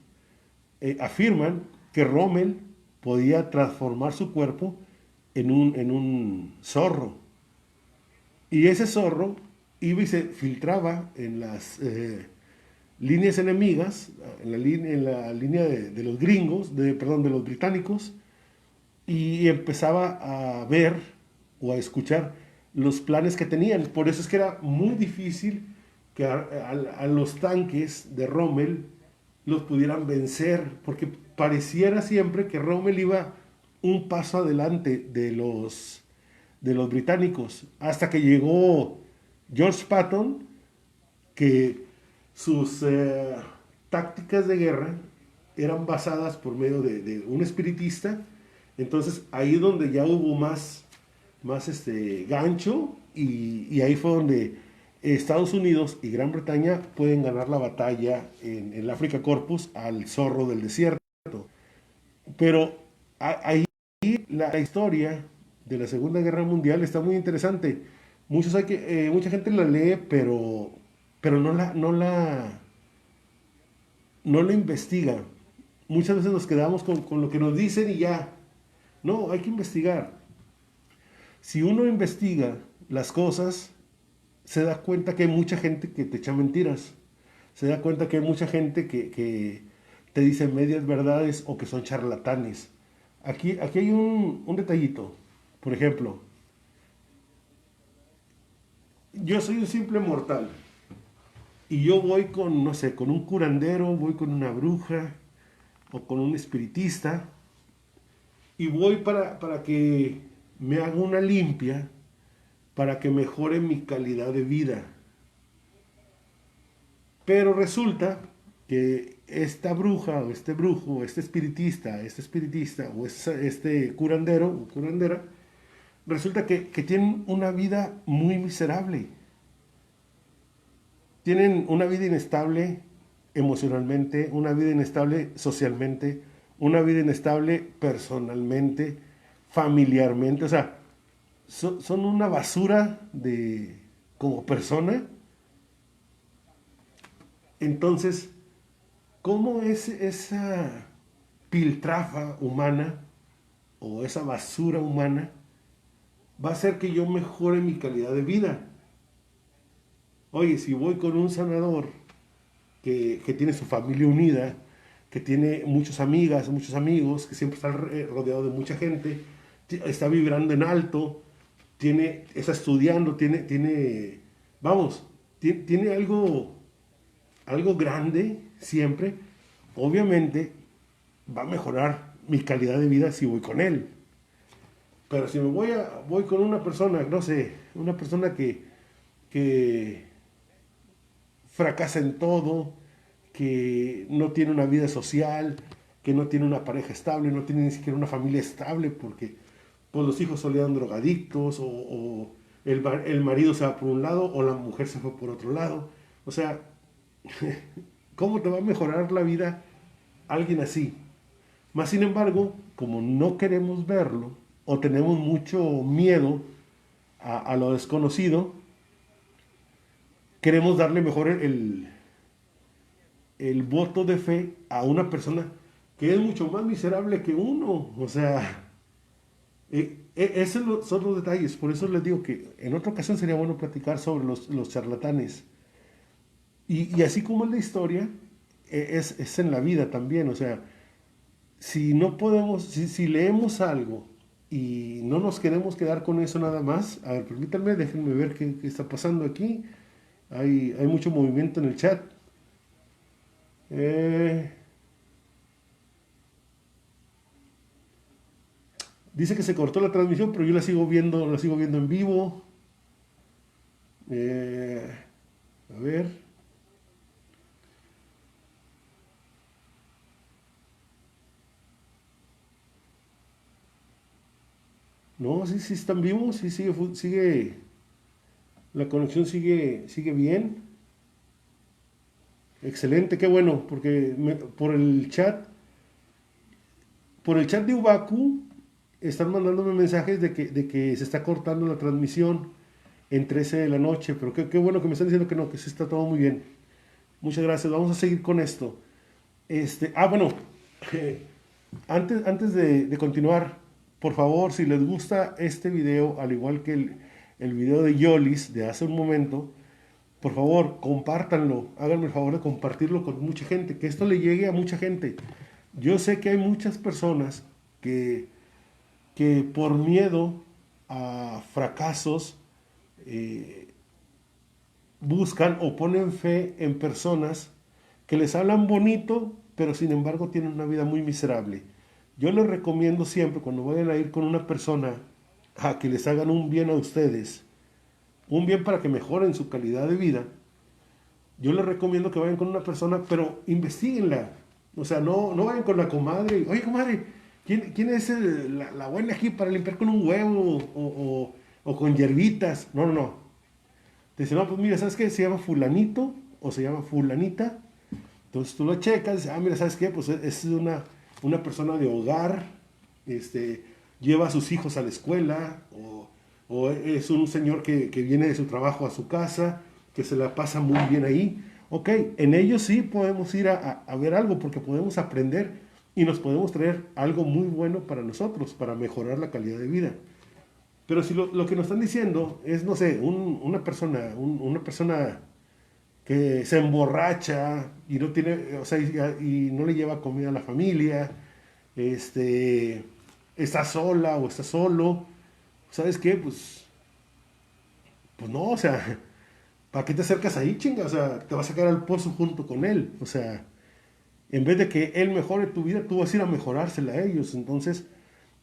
Speaker 1: afirman que Rommel podía transformar su cuerpo en un zorro. Y ese zorro iba y se filtraba en las líneas enemigas, en la línea de los gringos, perdón, de los británicos, y empezaba a ver o a escuchar los planes que tenían. Por eso es que era muy difícil que a los tanques de Rommel los pudieran vencer, porque pareciera siempre que Rommel iba un paso adelante de los británicos, hasta que llegó George Patton, que sus tácticas de guerra eran basadas por medio de un espiritista. Entonces ahí es donde ya hubo más gancho, y ahí fue donde Estados Unidos y Gran Bretaña pueden ganar la batalla en el Africa Corpus al zorro del desierto. Pero ahí la historia de la Segunda Guerra Mundial está muy interesante. Mucha gente la lee, pero pero no la investiga. Muchas veces nos quedamos con lo que nos dicen y ya. No, hay que investigar. Si uno investiga las cosas, se da cuenta que hay mucha gente que te echa mentiras. Se da cuenta que hay mucha gente que te dice medias verdades o que son charlatanes. Aquí hay un detallito. Por ejemplo, yo soy un simple mortal y yo voy con, no sé, con un curandero, voy con una bruja o con un espiritista y voy para que me haga una limpia, para que mejore mi calidad de vida. Pero resulta que esta bruja o este brujo, o este espiritista o este curandero o curandera, resulta que tienen una vida muy miserable. Tienen una vida inestable emocionalmente, una vida inestable socialmente, una vida inestable personalmente, familiarmente. O sea, son una basura de como persona. Entonces, ¿cómo es esa piltrafa humana o esa basura humana va a hacer que yo mejore mi calidad de vida? Oye, si voy con un sanador que tiene su familia unida, que tiene muchas amigas, muchos amigos, que siempre está rodeado de mucha gente, está vibrando en alto, está estudiando, vamos, tiene algo grande siempre, obviamente va a mejorar mi calidad de vida si voy con él. Pero si voy con una persona, no sé, una persona que fracasa en todo, que no tiene una vida social, que no tiene una pareja estable, no tiene ni siquiera una familia estable, porque pues, los hijos solían drogadictos, o el marido se va por un lado, o la mujer se fue por otro lado. O sea, ¿cómo te va a mejorar la vida alguien así? Más sin embargo, como no queremos verlo, o tenemos mucho miedo a lo desconocido, queremos darle mejor el voto de fe a una persona que es mucho más miserable que uno. O sea, esos son los detalles. Por eso les digo que en otra ocasión sería bueno platicar sobre los charlatanes. Y así como en la historia, es en la vida también. O sea, si no podemos, si leemos algo y no nos queremos quedar con eso nada más, a ver, permítanme, déjenme ver qué está pasando aquí. Hay mucho movimiento en el chat. Eh, Dice que se cortó la transmisión, pero yo la sigo viendo en vivo. Eh, a ver. No, sí está en vivo, sí sigue, la conexión sigue bien. Excelente, qué bueno, porque por el chat de Ubaku están mandándome mensajes de que se está cortando la transmisión en 13 de la noche, pero qué bueno que me están diciendo que no, que sí está todo muy bien. Muchas gracias, vamos a seguir con esto. Bueno, antes de continuar, por favor, si les gusta este video, al igual que el video de Yolis de hace un momento, por favor, compártanlo, háganme el favor de compartirlo con mucha gente, que esto le llegue a mucha gente. Yo sé que hay muchas personas que por miedo a fracasos eh, buscan o ponen fe en personas que les hablan bonito, pero sin embargo tienen una vida muy miserable. Yo les recomiendo siempre, cuando vayan a ir con una persona a que les hagan un bien a ustedes, un bien para que mejoren su calidad de vida, yo les recomiendo que vayan con una persona, pero investiguenla. O sea, no vayan con la comadre. Oye, comadre, ¿quién es la buena aquí para limpiar con un huevo o con hierbitas? No. Te dice, no, pues mira, ¿sabes qué? Se llama fulanito o se llama fulanita. Entonces tú lo checas, dices, mira, ¿sabes qué? Pues es una persona de hogar, lleva a sus hijos a la escuela, o es un señor que viene de su trabajo a su casa, que se la pasa muy bien ahí. Ok, en ellos sí podemos ir a ver algo porque podemos aprender y nos podemos traer algo muy bueno para nosotros, para mejorar la calidad de vida. Pero si lo que nos están diciendo es, no sé, una persona que se emborracha y no tiene, o sea, y no le lleva comida a la familia, este, está sola o está solo, ¿sabes qué? Pues no, o sea, ¿para qué te acercas ahí, chinga? O sea, te vas a sacar al pozo junto con él. O sea, en vez de que él mejore tu vida, tú vas a ir a mejorársela a ellos. Entonces,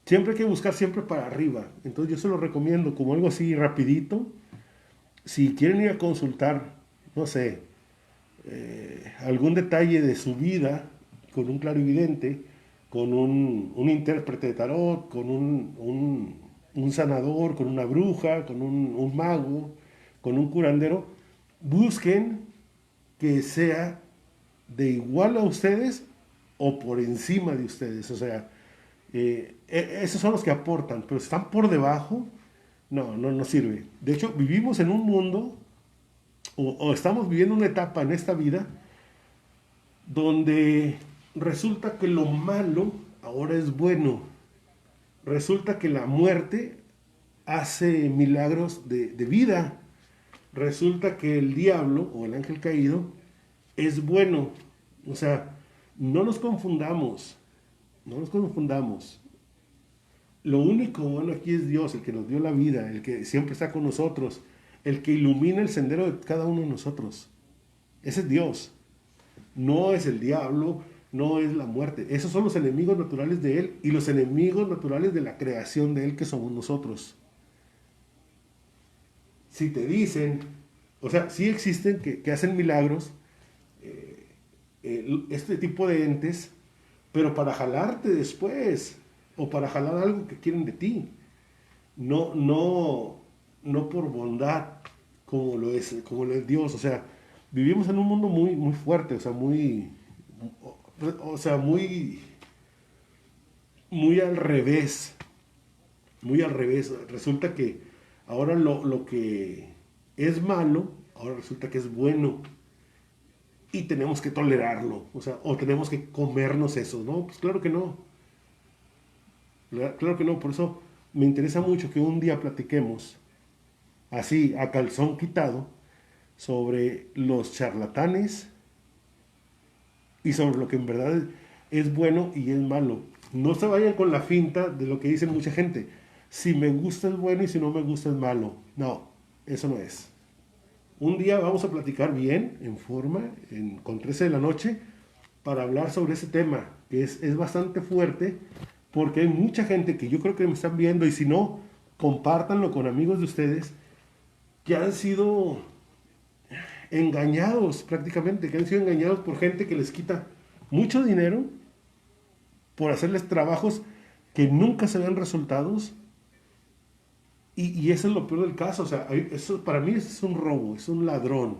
Speaker 1: siempre hay que buscar siempre para arriba. Entonces, yo se lo recomiendo como algo así rapidito. Si quieren ir a consultar, no sé, algún detalle de su vida con un clarividente, con un intérprete de tarot, con un sanador, con una bruja, con un mago, con un curandero, busquen que sea de igual a ustedes o por encima de ustedes. O sea, esos son los que aportan, pero si están por debajo, no sirve. De hecho, vivimos en un mundo o estamos viviendo una etapa en esta vida donde resulta que lo malo ahora es bueno. Resulta que la muerte hace milagros de vida. Resulta que el diablo o el ángel caído es bueno. O sea, no nos confundamos, no nos confundamos. Lo único bueno aquí es Dios, el que nos dio la vida, el que siempre está con nosotros, el que ilumina el sendero de cada uno de nosotros. Ese es Dios. No es el diablo, no es la muerte. Esos son los enemigos naturales de Él y los enemigos naturales de la creación de Él que somos nosotros. Si te dicen, o sea, sí existen que hacen milagros, este tipo de entes, pero para jalarte después o para jalar algo que quieren de ti. No por bondad como lo es Dios. O sea, vivimos en un mundo muy fuerte, o sea, muy al revés, muy al revés. Resulta que ahora lo que es malo, ahora resulta que es bueno y tenemos que tolerarlo, o sea, o tenemos que comernos eso, ¿no? Pues claro que no, claro que no, por eso me interesa mucho que un día platiquemos así, a calzón quitado, sobre los charlatanes y sobre lo que en verdad es bueno y es malo. No se vayan con la finta de lo que dice mucha gente. Si me gusta es bueno y si no me gusta es malo. No, eso no es. Un día vamos a platicar bien, en forma, con 13 de la noche, para hablar sobre ese tema, que es bastante fuerte, porque hay mucha gente que yo creo que me están viendo, y si no, compártanlo con amigos de ustedes, que han sido engañados prácticamente, que han sido engañados por gente que les quita mucho dinero por hacerles trabajos que nunca se ven resultados. Y eso es lo peor del caso. O sea, eso, para mí eso es un robo, es un ladrón.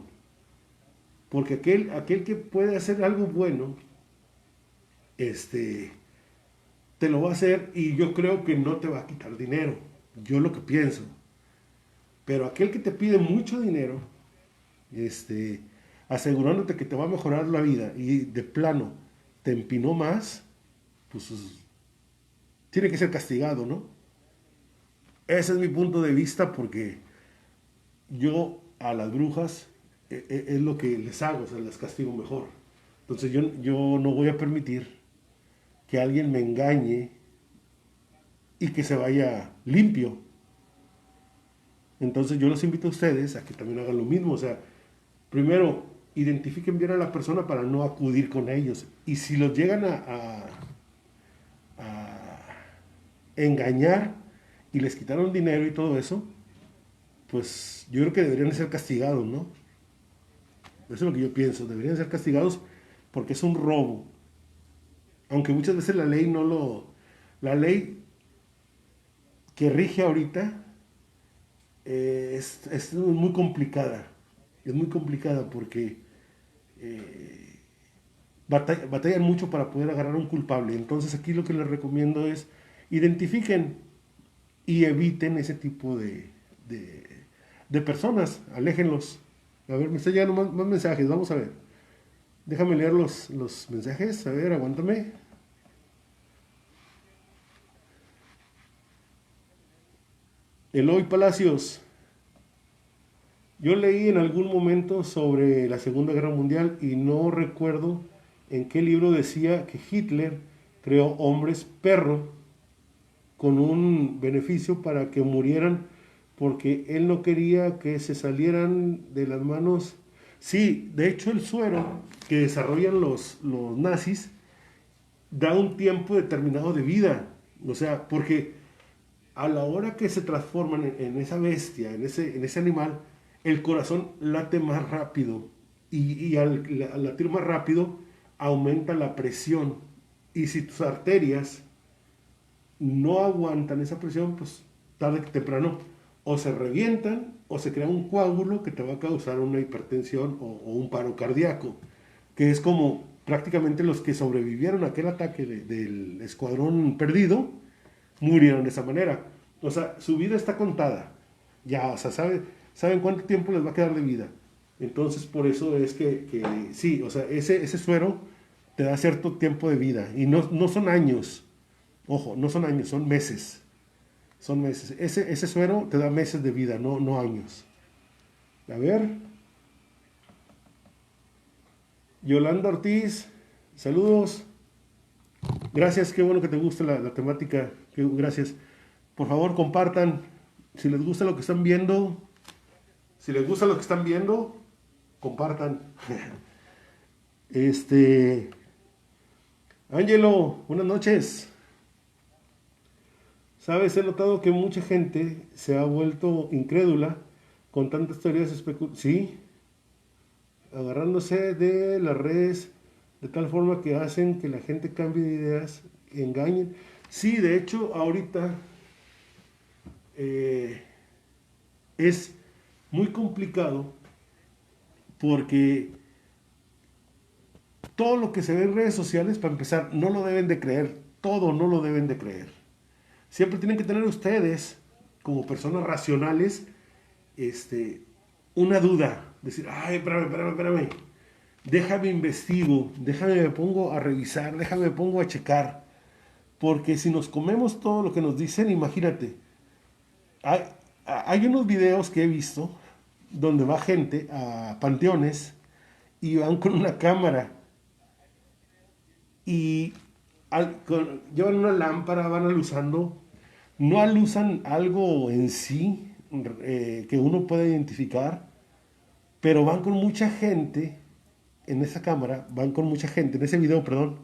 Speaker 1: Porque aquel que puede hacer algo bueno, este, te lo va a hacer y yo creo que no te va a quitar dinero. Yo lo que pienso. Pero aquel que te pide mucho dinero, este, asegurándote que te va a mejorar la vida y de plano te empinó más, pues tiene que ser castigado, ¿no? Ese es mi punto de vista porque yo a las brujas es lo que les hago, o sea, las castigo mejor. Entonces yo no voy a permitir que alguien me engañe y que se vaya limpio. Entonces yo los invito a ustedes a que también hagan lo mismo. O sea, primero, identifiquen bien a la persona para no acudir con ellos. Y si los llegan a engañar y les quitaron dinero y todo eso, pues yo creo que deberían ser castigados, ¿no? Eso es lo que yo pienso. Deberían ser castigados porque es un robo. Aunque muchas veces la ley no lo... La ley que rige ahorita es muy complicada. Es muy complicada porque batallan mucho para poder agarrar a un culpable. Entonces aquí lo que les recomiendo es identifiquen y eviten ese tipo de personas, aléjenlos. A ver, me están llegando más mensajes, vamos a ver. Déjame leer los mensajes, a ver, aguántame. Eloy Palacios, yo leí en algún momento sobre la Segunda Guerra Mundial y no recuerdo en qué libro decía que Hitler creó hombres perro con un beneficio para que murieran porque él no quería que se salieran de las manos. Sí, de hecho el suero que desarrollan los nazis da un tiempo determinado de vida. O sea, porque a la hora que se transforman en esa bestia, en ese animal, el corazón late más rápido y al latir más rápido aumenta la presión. Y si tus arterias no aguantan esa presión, pues tarde que temprano o se revientan o se crea un coágulo que te va a causar una hipertensión o un paro cardíaco, que es como prácticamente los que sobrevivieron a aquel ataque del escuadrón perdido, murieron de esa manera. O sea, su vida está contada. Ya, o sea, saben cuánto tiempo les va a quedar de vida. Entonces, por eso es que sí, o sea, ese suero te da cierto tiempo de vida. Y no son años. Ojo, no son años, son meses. Son meses. Ese suero te da meses de vida, no años. A ver. Yolanda Ortiz, saludos. Gracias, qué bueno que te guste la temática. Gracias. Por favor, compartan. Si les gusta lo que están viendo, si les gusta lo que están viendo, compartan. Ángelo, buenas noches. Sabes, he notado que mucha gente se ha vuelto incrédula con tantas teorías especulativas. Sí, agarrándose de las redes de tal forma que hacen que la gente cambie de ideas, engañen. Sí, de hecho, ahorita eh, es muy complicado porque todo lo que se ve en redes sociales, para empezar, no lo deben de creer, todo no lo deben de creer. Siempre tienen que tener ustedes, como personas racionales, una duda. Decir, ay, espérame. Déjame investigo, déjame me pongo a revisar, déjame me pongo a checar. Porque si nos comemos todo lo que nos dicen, imagínate. Hay, hay unos videos que he visto donde va gente a panteones y van con una cámara y llevan una lámpara, van alusando, no alusan algo en sí que uno pueda identificar, pero van con mucha gente en esa cámara, van con mucha gente, en ese video, perdón,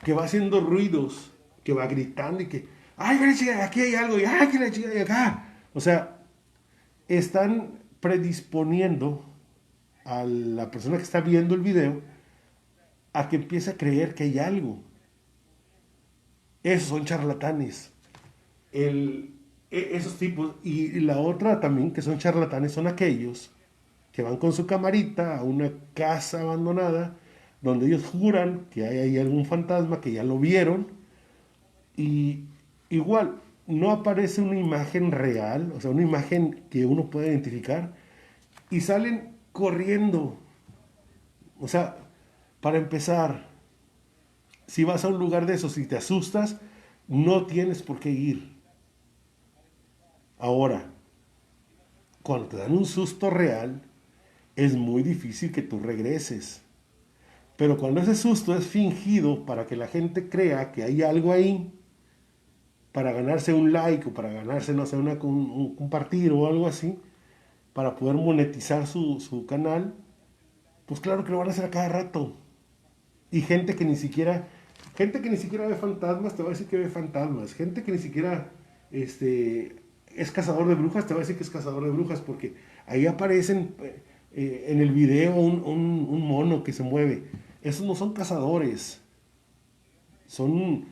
Speaker 1: que va haciendo ruidos, que va gritando y que, ay, que la chica, aquí hay algo, y ay, que la chica de acá. O sea, están predisponiendo a la persona que está viendo el video a que empiece a creer que hay algo. Esos son charlatanes. Esos tipos. Y la otra también que son charlatanes son aquellos que van con su camarita a una casa abandonada donde ellos juran que hay ahí algún fantasma, que ya lo vieron, y igual no aparece una imagen real, o sea, una imagen que uno pueda identificar, y salen corriendo. O sea, para empezar, si vas a un lugar de esos y te asustas, no tienes por qué ir. Ahora, cuando te dan un susto real, es muy difícil que tú regreses. Pero cuando ese susto es fingido para que la gente crea que hay algo ahí, para ganarse un like o para ganarse, no sé, un compartir o algo así, para poder monetizar su canal, pues claro que lo van a hacer a cada rato. Y gente que ni siquiera ve fantasmas, te va a decir que ve fantasmas. Gente que ni siquiera es cazador de brujas, te va a decir que es cazador de brujas, porque ahí aparecen en el video un mono que se mueve. Esos no son cazadores, son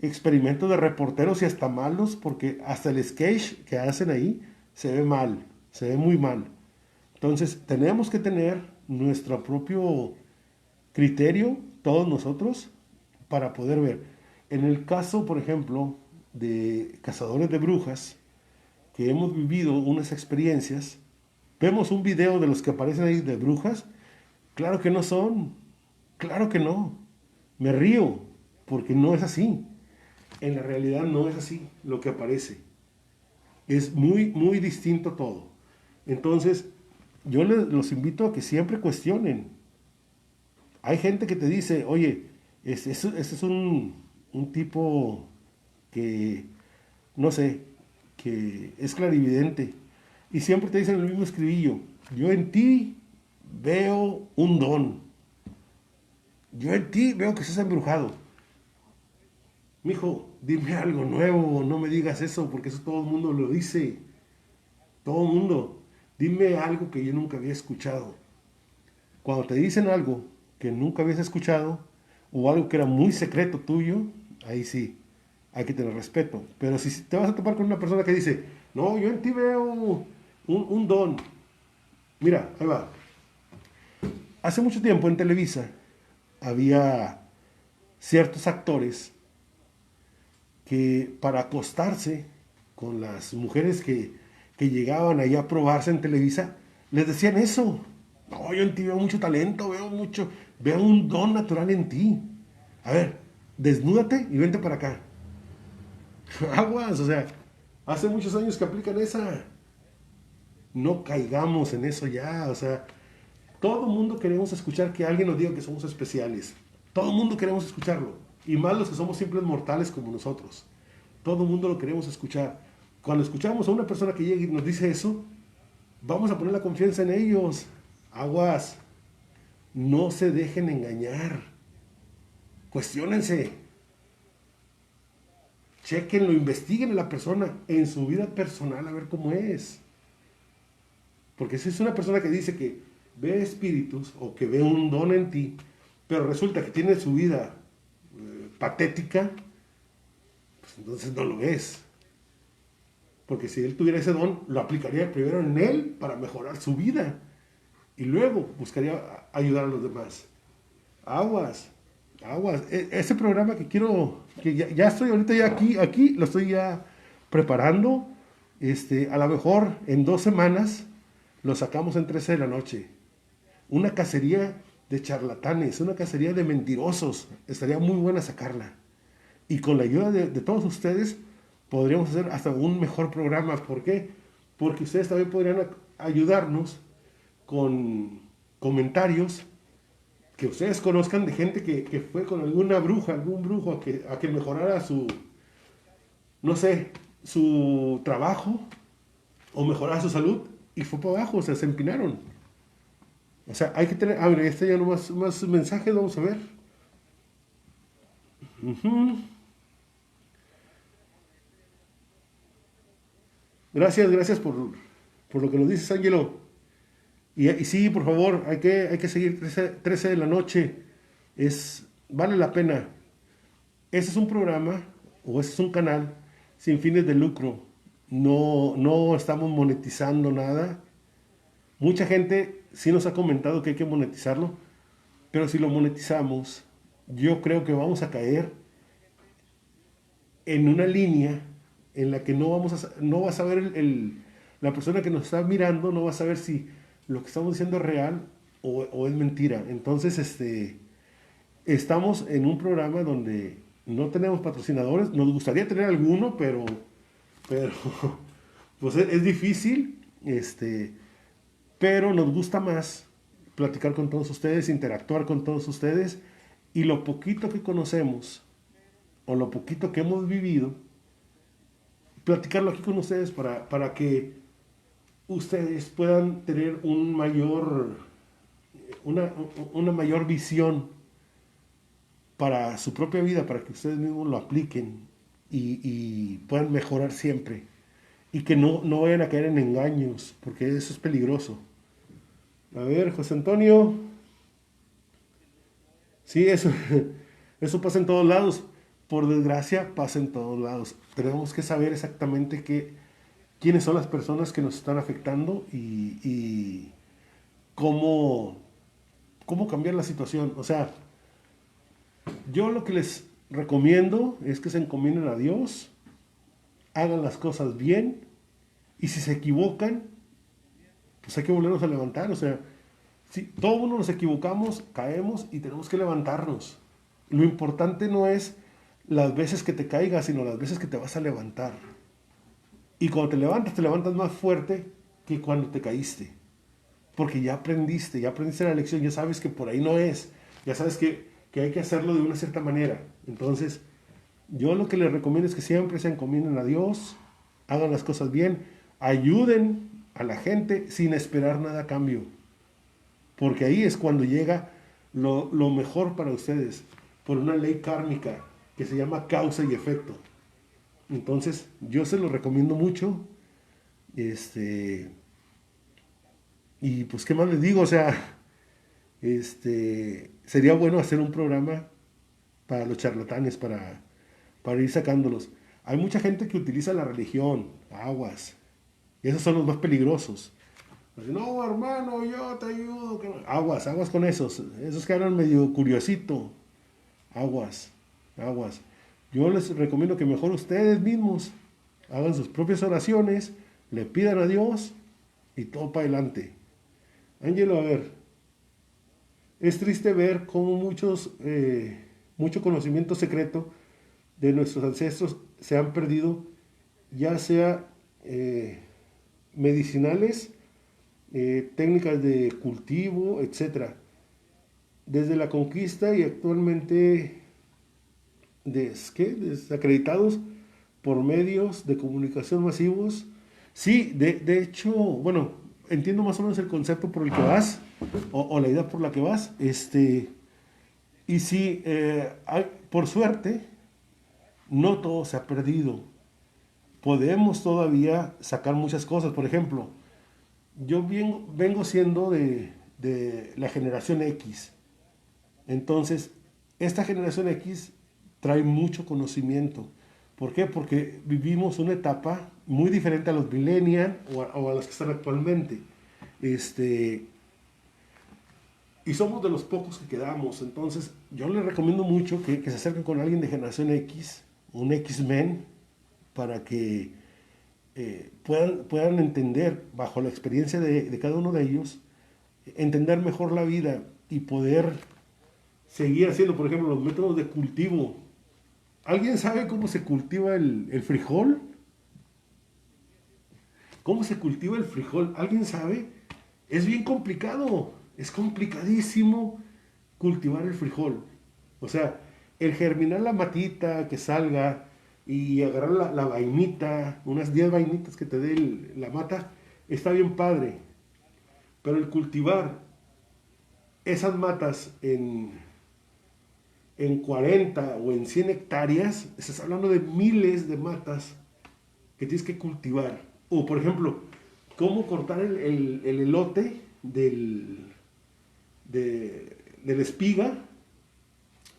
Speaker 1: experimentos de reporteros y hasta malos, porque hasta el sketch que hacen ahí se ve mal, se ve muy mal. Entonces tenemos que tener nuestro propio criterio, todos nosotros, para poder ver. En el caso, por ejemplo, de cazadores de brujas, que hemos vivido unas experiencias, Vemos un video de los que aparecen ahí de brujas. Claro que no son. Claro que no. Me río porque no es así. En la realidad no es así lo que aparece. Es muy, muy distinto todo. Entonces, yo los invito a que siempre cuestionen. Hay gente que te dice, oye, este es un tipo que, no sé, que es clarividente. Y siempre te dicen el mismo escribillo. Yo en ti veo un don. Yo en ti veo que estás embrujado. Mijo, dime algo nuevo, no me digas eso, porque eso todo el mundo lo dice. Todo el mundo. Dime algo que yo nunca había escuchado. Cuando te dicen algo que nunca habías escuchado, o algo que era muy secreto tuyo, ahí sí, hay que tener respeto. Pero si te vas a topar con una persona que dice, no, yo en ti veo un don. Mira, ahí va. Hace mucho tiempo en Televisa había ciertos actores que para acostarse con las mujeres que llegaban ahí a probarse en Televisa, les decían eso. No, yo en ti veo mucho talento, veo un don natural en ti. A ver, desnúdate y vente para acá. Aguas, o sea, hace muchos años que aplican esa. No caigamos en eso ya, o sea, todo el mundo queremos escuchar que alguien nos diga que somos especiales. Todo el mundo queremos escucharlo. Y más los que somos simples mortales como nosotros. Todo el mundo lo queremos escuchar. Cuando escuchamos a una persona que llega y nos dice eso, vamos a poner la confianza en ellos. Aguas. No se dejen engañar. Cuestiónense. Chequenlo, investiguen a la persona en su vida personal a ver cómo es. Porque si es una persona que dice que ve espíritus o que ve un don en ti, pero resulta que tiene su vida patética, pues entonces no lo es. Porque si él tuviera ese don, lo aplicaría primero en él para mejorar su vida. Y luego buscaría ayudar a los demás. Aguas, aguas. Ese programa que quiero, que ya estoy ahorita ya aquí lo estoy ya preparando. A lo mejor en 2 semanas lo sacamos en 13 de la noche. Una cacería de charlatanes, una cacería de mentirosos. Estaría muy buena sacarla. Y con la ayuda de todos ustedes podríamos hacer hasta un mejor programa. ¿Por qué? Porque ustedes también podrían ayudarnos con comentarios que ustedes conozcan de gente que fue con alguna bruja, algún brujo a que mejorara su, no sé, su trabajo o mejorara su salud y fue para abajo, o sea, se empinaron. O sea, hay que tener, a ver, ya no más mensajes, vamos a ver. Ujú. Gracias por lo que nos dices, Ángelo. Y sí, por favor, hay que seguir 13 de la noche. Vale la pena. Ese es un programa o ese es un canal sin fines de lucro. No estamos monetizando nada. Mucha gente sí nos ha comentado que hay que monetizarlo, pero si lo monetizamos, yo creo que vamos a caer en una línea en la que no va a saber la persona que nos está mirando, no va a saber si lo que estamos diciendo es real o es mentira. Entonces, estamos en un programa donde no tenemos patrocinadores. Nos gustaría tener alguno, pero pues es difícil. Pero nos gusta más platicar con todos ustedes, interactuar con todos ustedes y lo poquito que conocemos o lo poquito que hemos vivido, platicarlo aquí con ustedes para que ustedes puedan tener una, una mayor visión para su propia vida, para que ustedes mismos lo apliquen y puedan mejorar siempre. Y que no vayan a caer en engaños, porque eso es peligroso. A ver, José Antonio. Sí, eso pasa en todos lados. Por desgracia, pasa en todos lados. Tenemos que saber exactamente quiénes son las personas que nos están afectando y cómo cambiar la situación. O sea, yo lo que les recomiendo es que se encomienden a Dios, hagan las cosas bien y si se equivocan, pues hay que volvernos a levantar. O sea, sí, todo el mundo nos equivocamos, caemos y tenemos que levantarnos. Lo importante no es las veces que te caigas, sino las veces que te vas a levantar. Y cuando te levantas más fuerte que cuando te caíste. Porque ya aprendiste la lección, ya sabes que por ahí no es, ya sabes que hay que hacerlo de una cierta manera. Entonces, yo lo que les recomiendo es que siempre se encomienden a Dios, hagan las cosas bien, ayuden a la gente sin esperar nada a cambio. Porque ahí es cuando llega lo mejor para ustedes, por una ley kármica que se llama causa y efecto. Entonces, yo se lo recomiendo mucho. Este, y pues, ¿qué más les digo? O sea, sería bueno hacer un programa para los charlatanes, para ir sacándolos. Hay mucha gente que utiliza la religión, aguas, y esos son los más peligrosos. Así, no, hermano, yo te ayudo. Aguas, aguas con esos que hablan medio curiosito, aguas, aguas. Yo les recomiendo que mejor ustedes mismos hagan sus propias oraciones, le pidan a Dios y todo para adelante. Ángelo, a ver, es triste ver cómo mucho conocimiento secreto de nuestros ancestros se han perdido, ya sea medicinales, técnicas de cultivo, etcétera. Desde la conquista y actualmente desacreditados por medios de comunicación masivos. Sí, de hecho, bueno, entiendo más o menos el concepto por el que vas, o la idea por la que vas. Y sí, por suerte, no todo se ha perdido. Podemos todavía sacar muchas cosas. Por ejemplo, yo vengo siendo de la generación X. Entonces, esta generación X trae mucho conocimiento. ¿Por qué? Porque vivimos una etapa muy diferente a los millennials o a los que están actualmente. Este, y somos de los pocos que quedamos. Entonces, yo les recomiendo mucho que se acerquen con alguien de generación X, un X-Men, para que puedan entender, bajo la experiencia de cada uno de ellos, entender mejor la vida y poder seguir haciendo, por ejemplo, los métodos de cultivo. ¿Alguien sabe cómo se cultiva el frijol? ¿Cómo se cultiva el frijol? ¿Alguien sabe? Es bien complicado, es complicadísimo cultivar el frijol. O sea, el germinar la matita, que salga y agarrar la vainita, unas 10 vainitas que te dé la mata, está bien padre. Pero el cultivar esas matas en 40 o en 100 hectáreas, estás hablando de miles de matas que tienes que cultivar. O, por ejemplo, cómo cortar el elote de la espiga.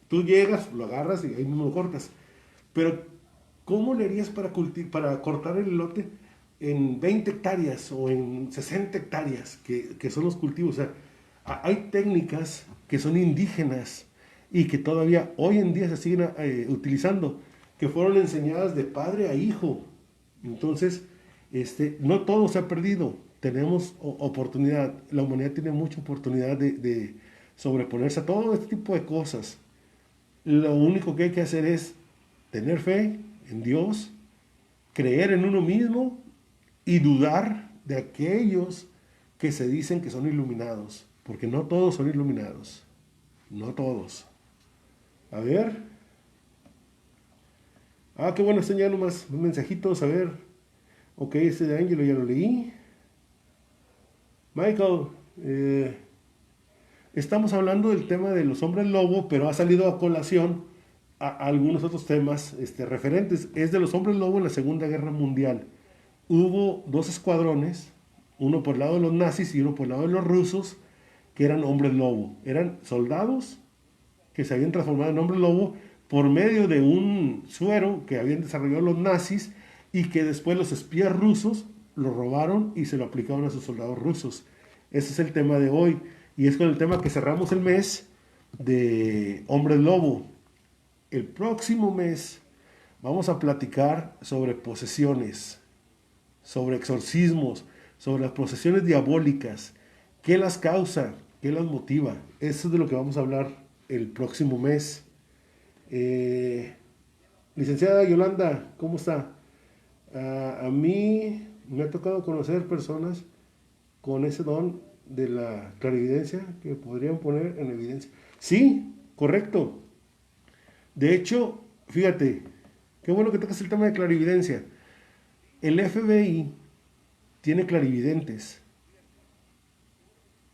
Speaker 1: Tú llegas, lo agarras y ahí mismo lo cortas. Pero, ¿cómo le harías para cortar el elote en 20 hectáreas o en 60 hectáreas, que son los cultivos? O sea, hay técnicas que son indígenas y que todavía hoy en día se siguen utilizando, que fueron enseñadas de padre a hijo. Entonces, no todo se ha perdido. Tenemos oportunidad. La humanidad tiene mucha oportunidad de sobreponerse a todo este tipo de cosas. Lo único que hay que hacer es tener fe en Dios, creer en uno mismo y dudar de aquellos que se dicen que son iluminados, porque no todos son iluminados, no todos. A ver, qué bueno, están ya nomás un mensajitos, a ver, ok, este de Ángelo ya lo leí. Michael, estamos hablando del tema de los hombres lobo, pero ha salido a colación a algunos otros temas referentes. Es de los hombres lobo en la Segunda Guerra Mundial. Hubo dos escuadrones, uno por el lado de los nazis y uno por el lado de los rusos, que eran hombres lobo. Eran soldados que se habían transformado en hombres lobo por medio de un suero que habían desarrollado los nazis y que después los espías rusos lo robaron y se lo aplicaron a sus soldados rusos. Ese es el tema de hoy y es con el tema que cerramos el mes de hombres lobo. El próximo mes vamos a platicar sobre posesiones, sobre exorcismos, sobre las posesiones diabólicas, qué las causa, qué las motiva. Eso es de lo que vamos a hablar el próximo mes. Eh, Licenciada Yolanda, ¿cómo está? A mí me ha tocado conocer personas con ese don de la clarividencia que podrían poner en evidencia. Sí, correcto. De hecho, fíjate, qué bueno que tocas el tema de clarividencia. El FBI tiene clarividentes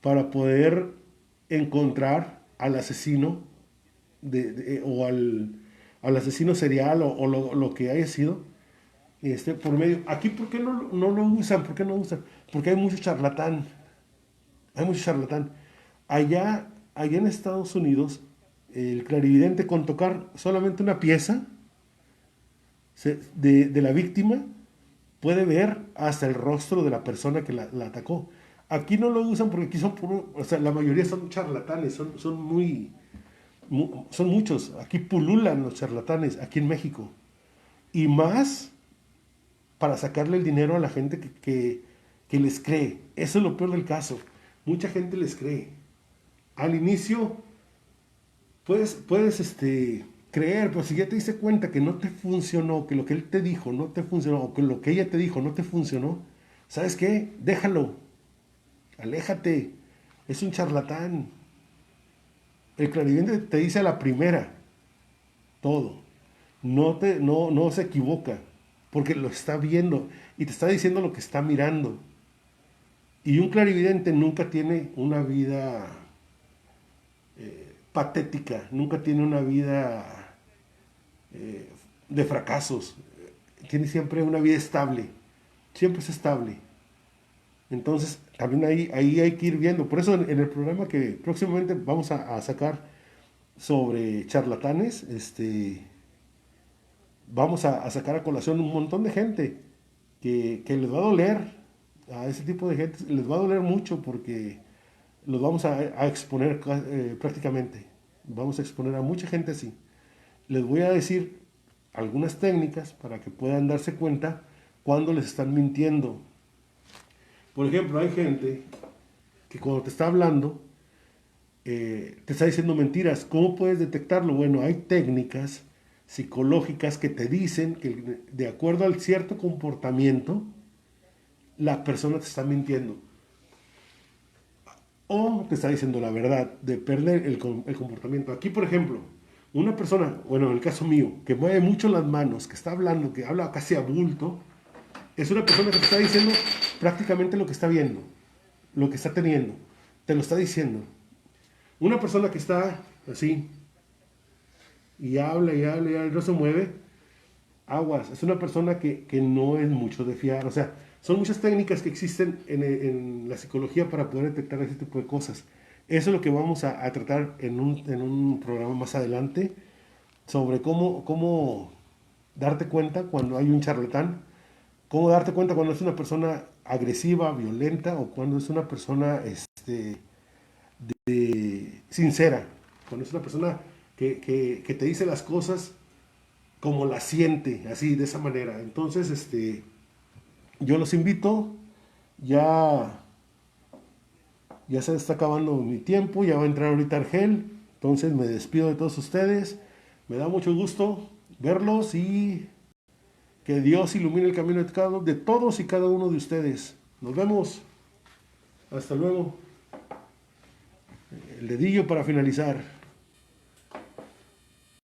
Speaker 1: para poder encontrar al asesino o al asesino serial o lo que haya sido por medio. Aquí, ¿por qué no lo usan? ¿Por qué no usan? Porque hay mucho charlatán. Hay mucho charlatán. Allá en Estados Unidos, el clarividente con tocar solamente una pieza de la víctima puede ver hasta el rostro de la persona que la atacó. Aquí no lo usan porque aquí o sea, la mayoría son charlatanes, son muchos. Aquí pululan los charlatanes, aquí en México. Y más para sacarle el dinero a la gente que les cree. Eso es lo peor del caso. Mucha gente les cree. Al inicio puedes creer, pero si ya te diste cuenta que no te funcionó, que lo que él te dijo no te funcionó, o que lo que ella te dijo no te funcionó, ¿sabes qué? Déjalo. Aléjate. Es un charlatán. El clarividente te dice a la primera todo. No se equivoca, porque lo está viendo y te está diciendo lo que está mirando. Y un clarividente nunca tiene una vida patética, nunca tiene una vida de fracasos, tiene siempre una vida estable, siempre es estable. Entonces, también ahí hay que ir viendo. Por eso en el programa que próximamente vamos a sacar sobre charlatanes, vamos a sacar a colación un montón de gente que les va a doler, a ese tipo de gente les va a doler mucho porque los vamos a exponer prácticamente. Vamos a exponer a mucha gente así. Les voy a decir algunas técnicas para que puedan darse cuenta cuando les están mintiendo. Por ejemplo, hay gente que cuando te está hablando te está diciendo mentiras. ¿Cómo puedes detectarlo? Bueno, hay técnicas psicológicas que te dicen que de acuerdo al cierto comportamiento, la persona te está mintiendo. O te está diciendo la verdad, de perder el comportamiento. Aquí, por ejemplo, una persona, bueno, en el caso mío, que mueve mucho las manos, que está hablando, que habla casi a bulto, es una persona que te está diciendo prácticamente lo que está viendo, lo que está teniendo. Te lo está diciendo. Una persona que está así, y habla y habla y habla y no se mueve, aguas. Es una persona que no es mucho de fiar. O sea, son muchas técnicas que existen en la psicología para poder detectar ese tipo de cosas. Eso es lo que vamos a tratar en un programa más adelante sobre cómo darte cuenta cuando hay un charlatán, cómo darte cuenta cuando es una persona agresiva, violenta o cuando es una persona sincera, cuando es una persona que te dice las cosas como las siente, así, de esa manera. Entonces, yo los invito, ya, ya se está acabando mi tiempo, ya va a entrar ahorita Argel, entonces me despido de todos ustedes, me da mucho gusto verlos y que Dios ilumine el camino de todos y cada uno de ustedes. Nos vemos, hasta luego. El dedillo para finalizar.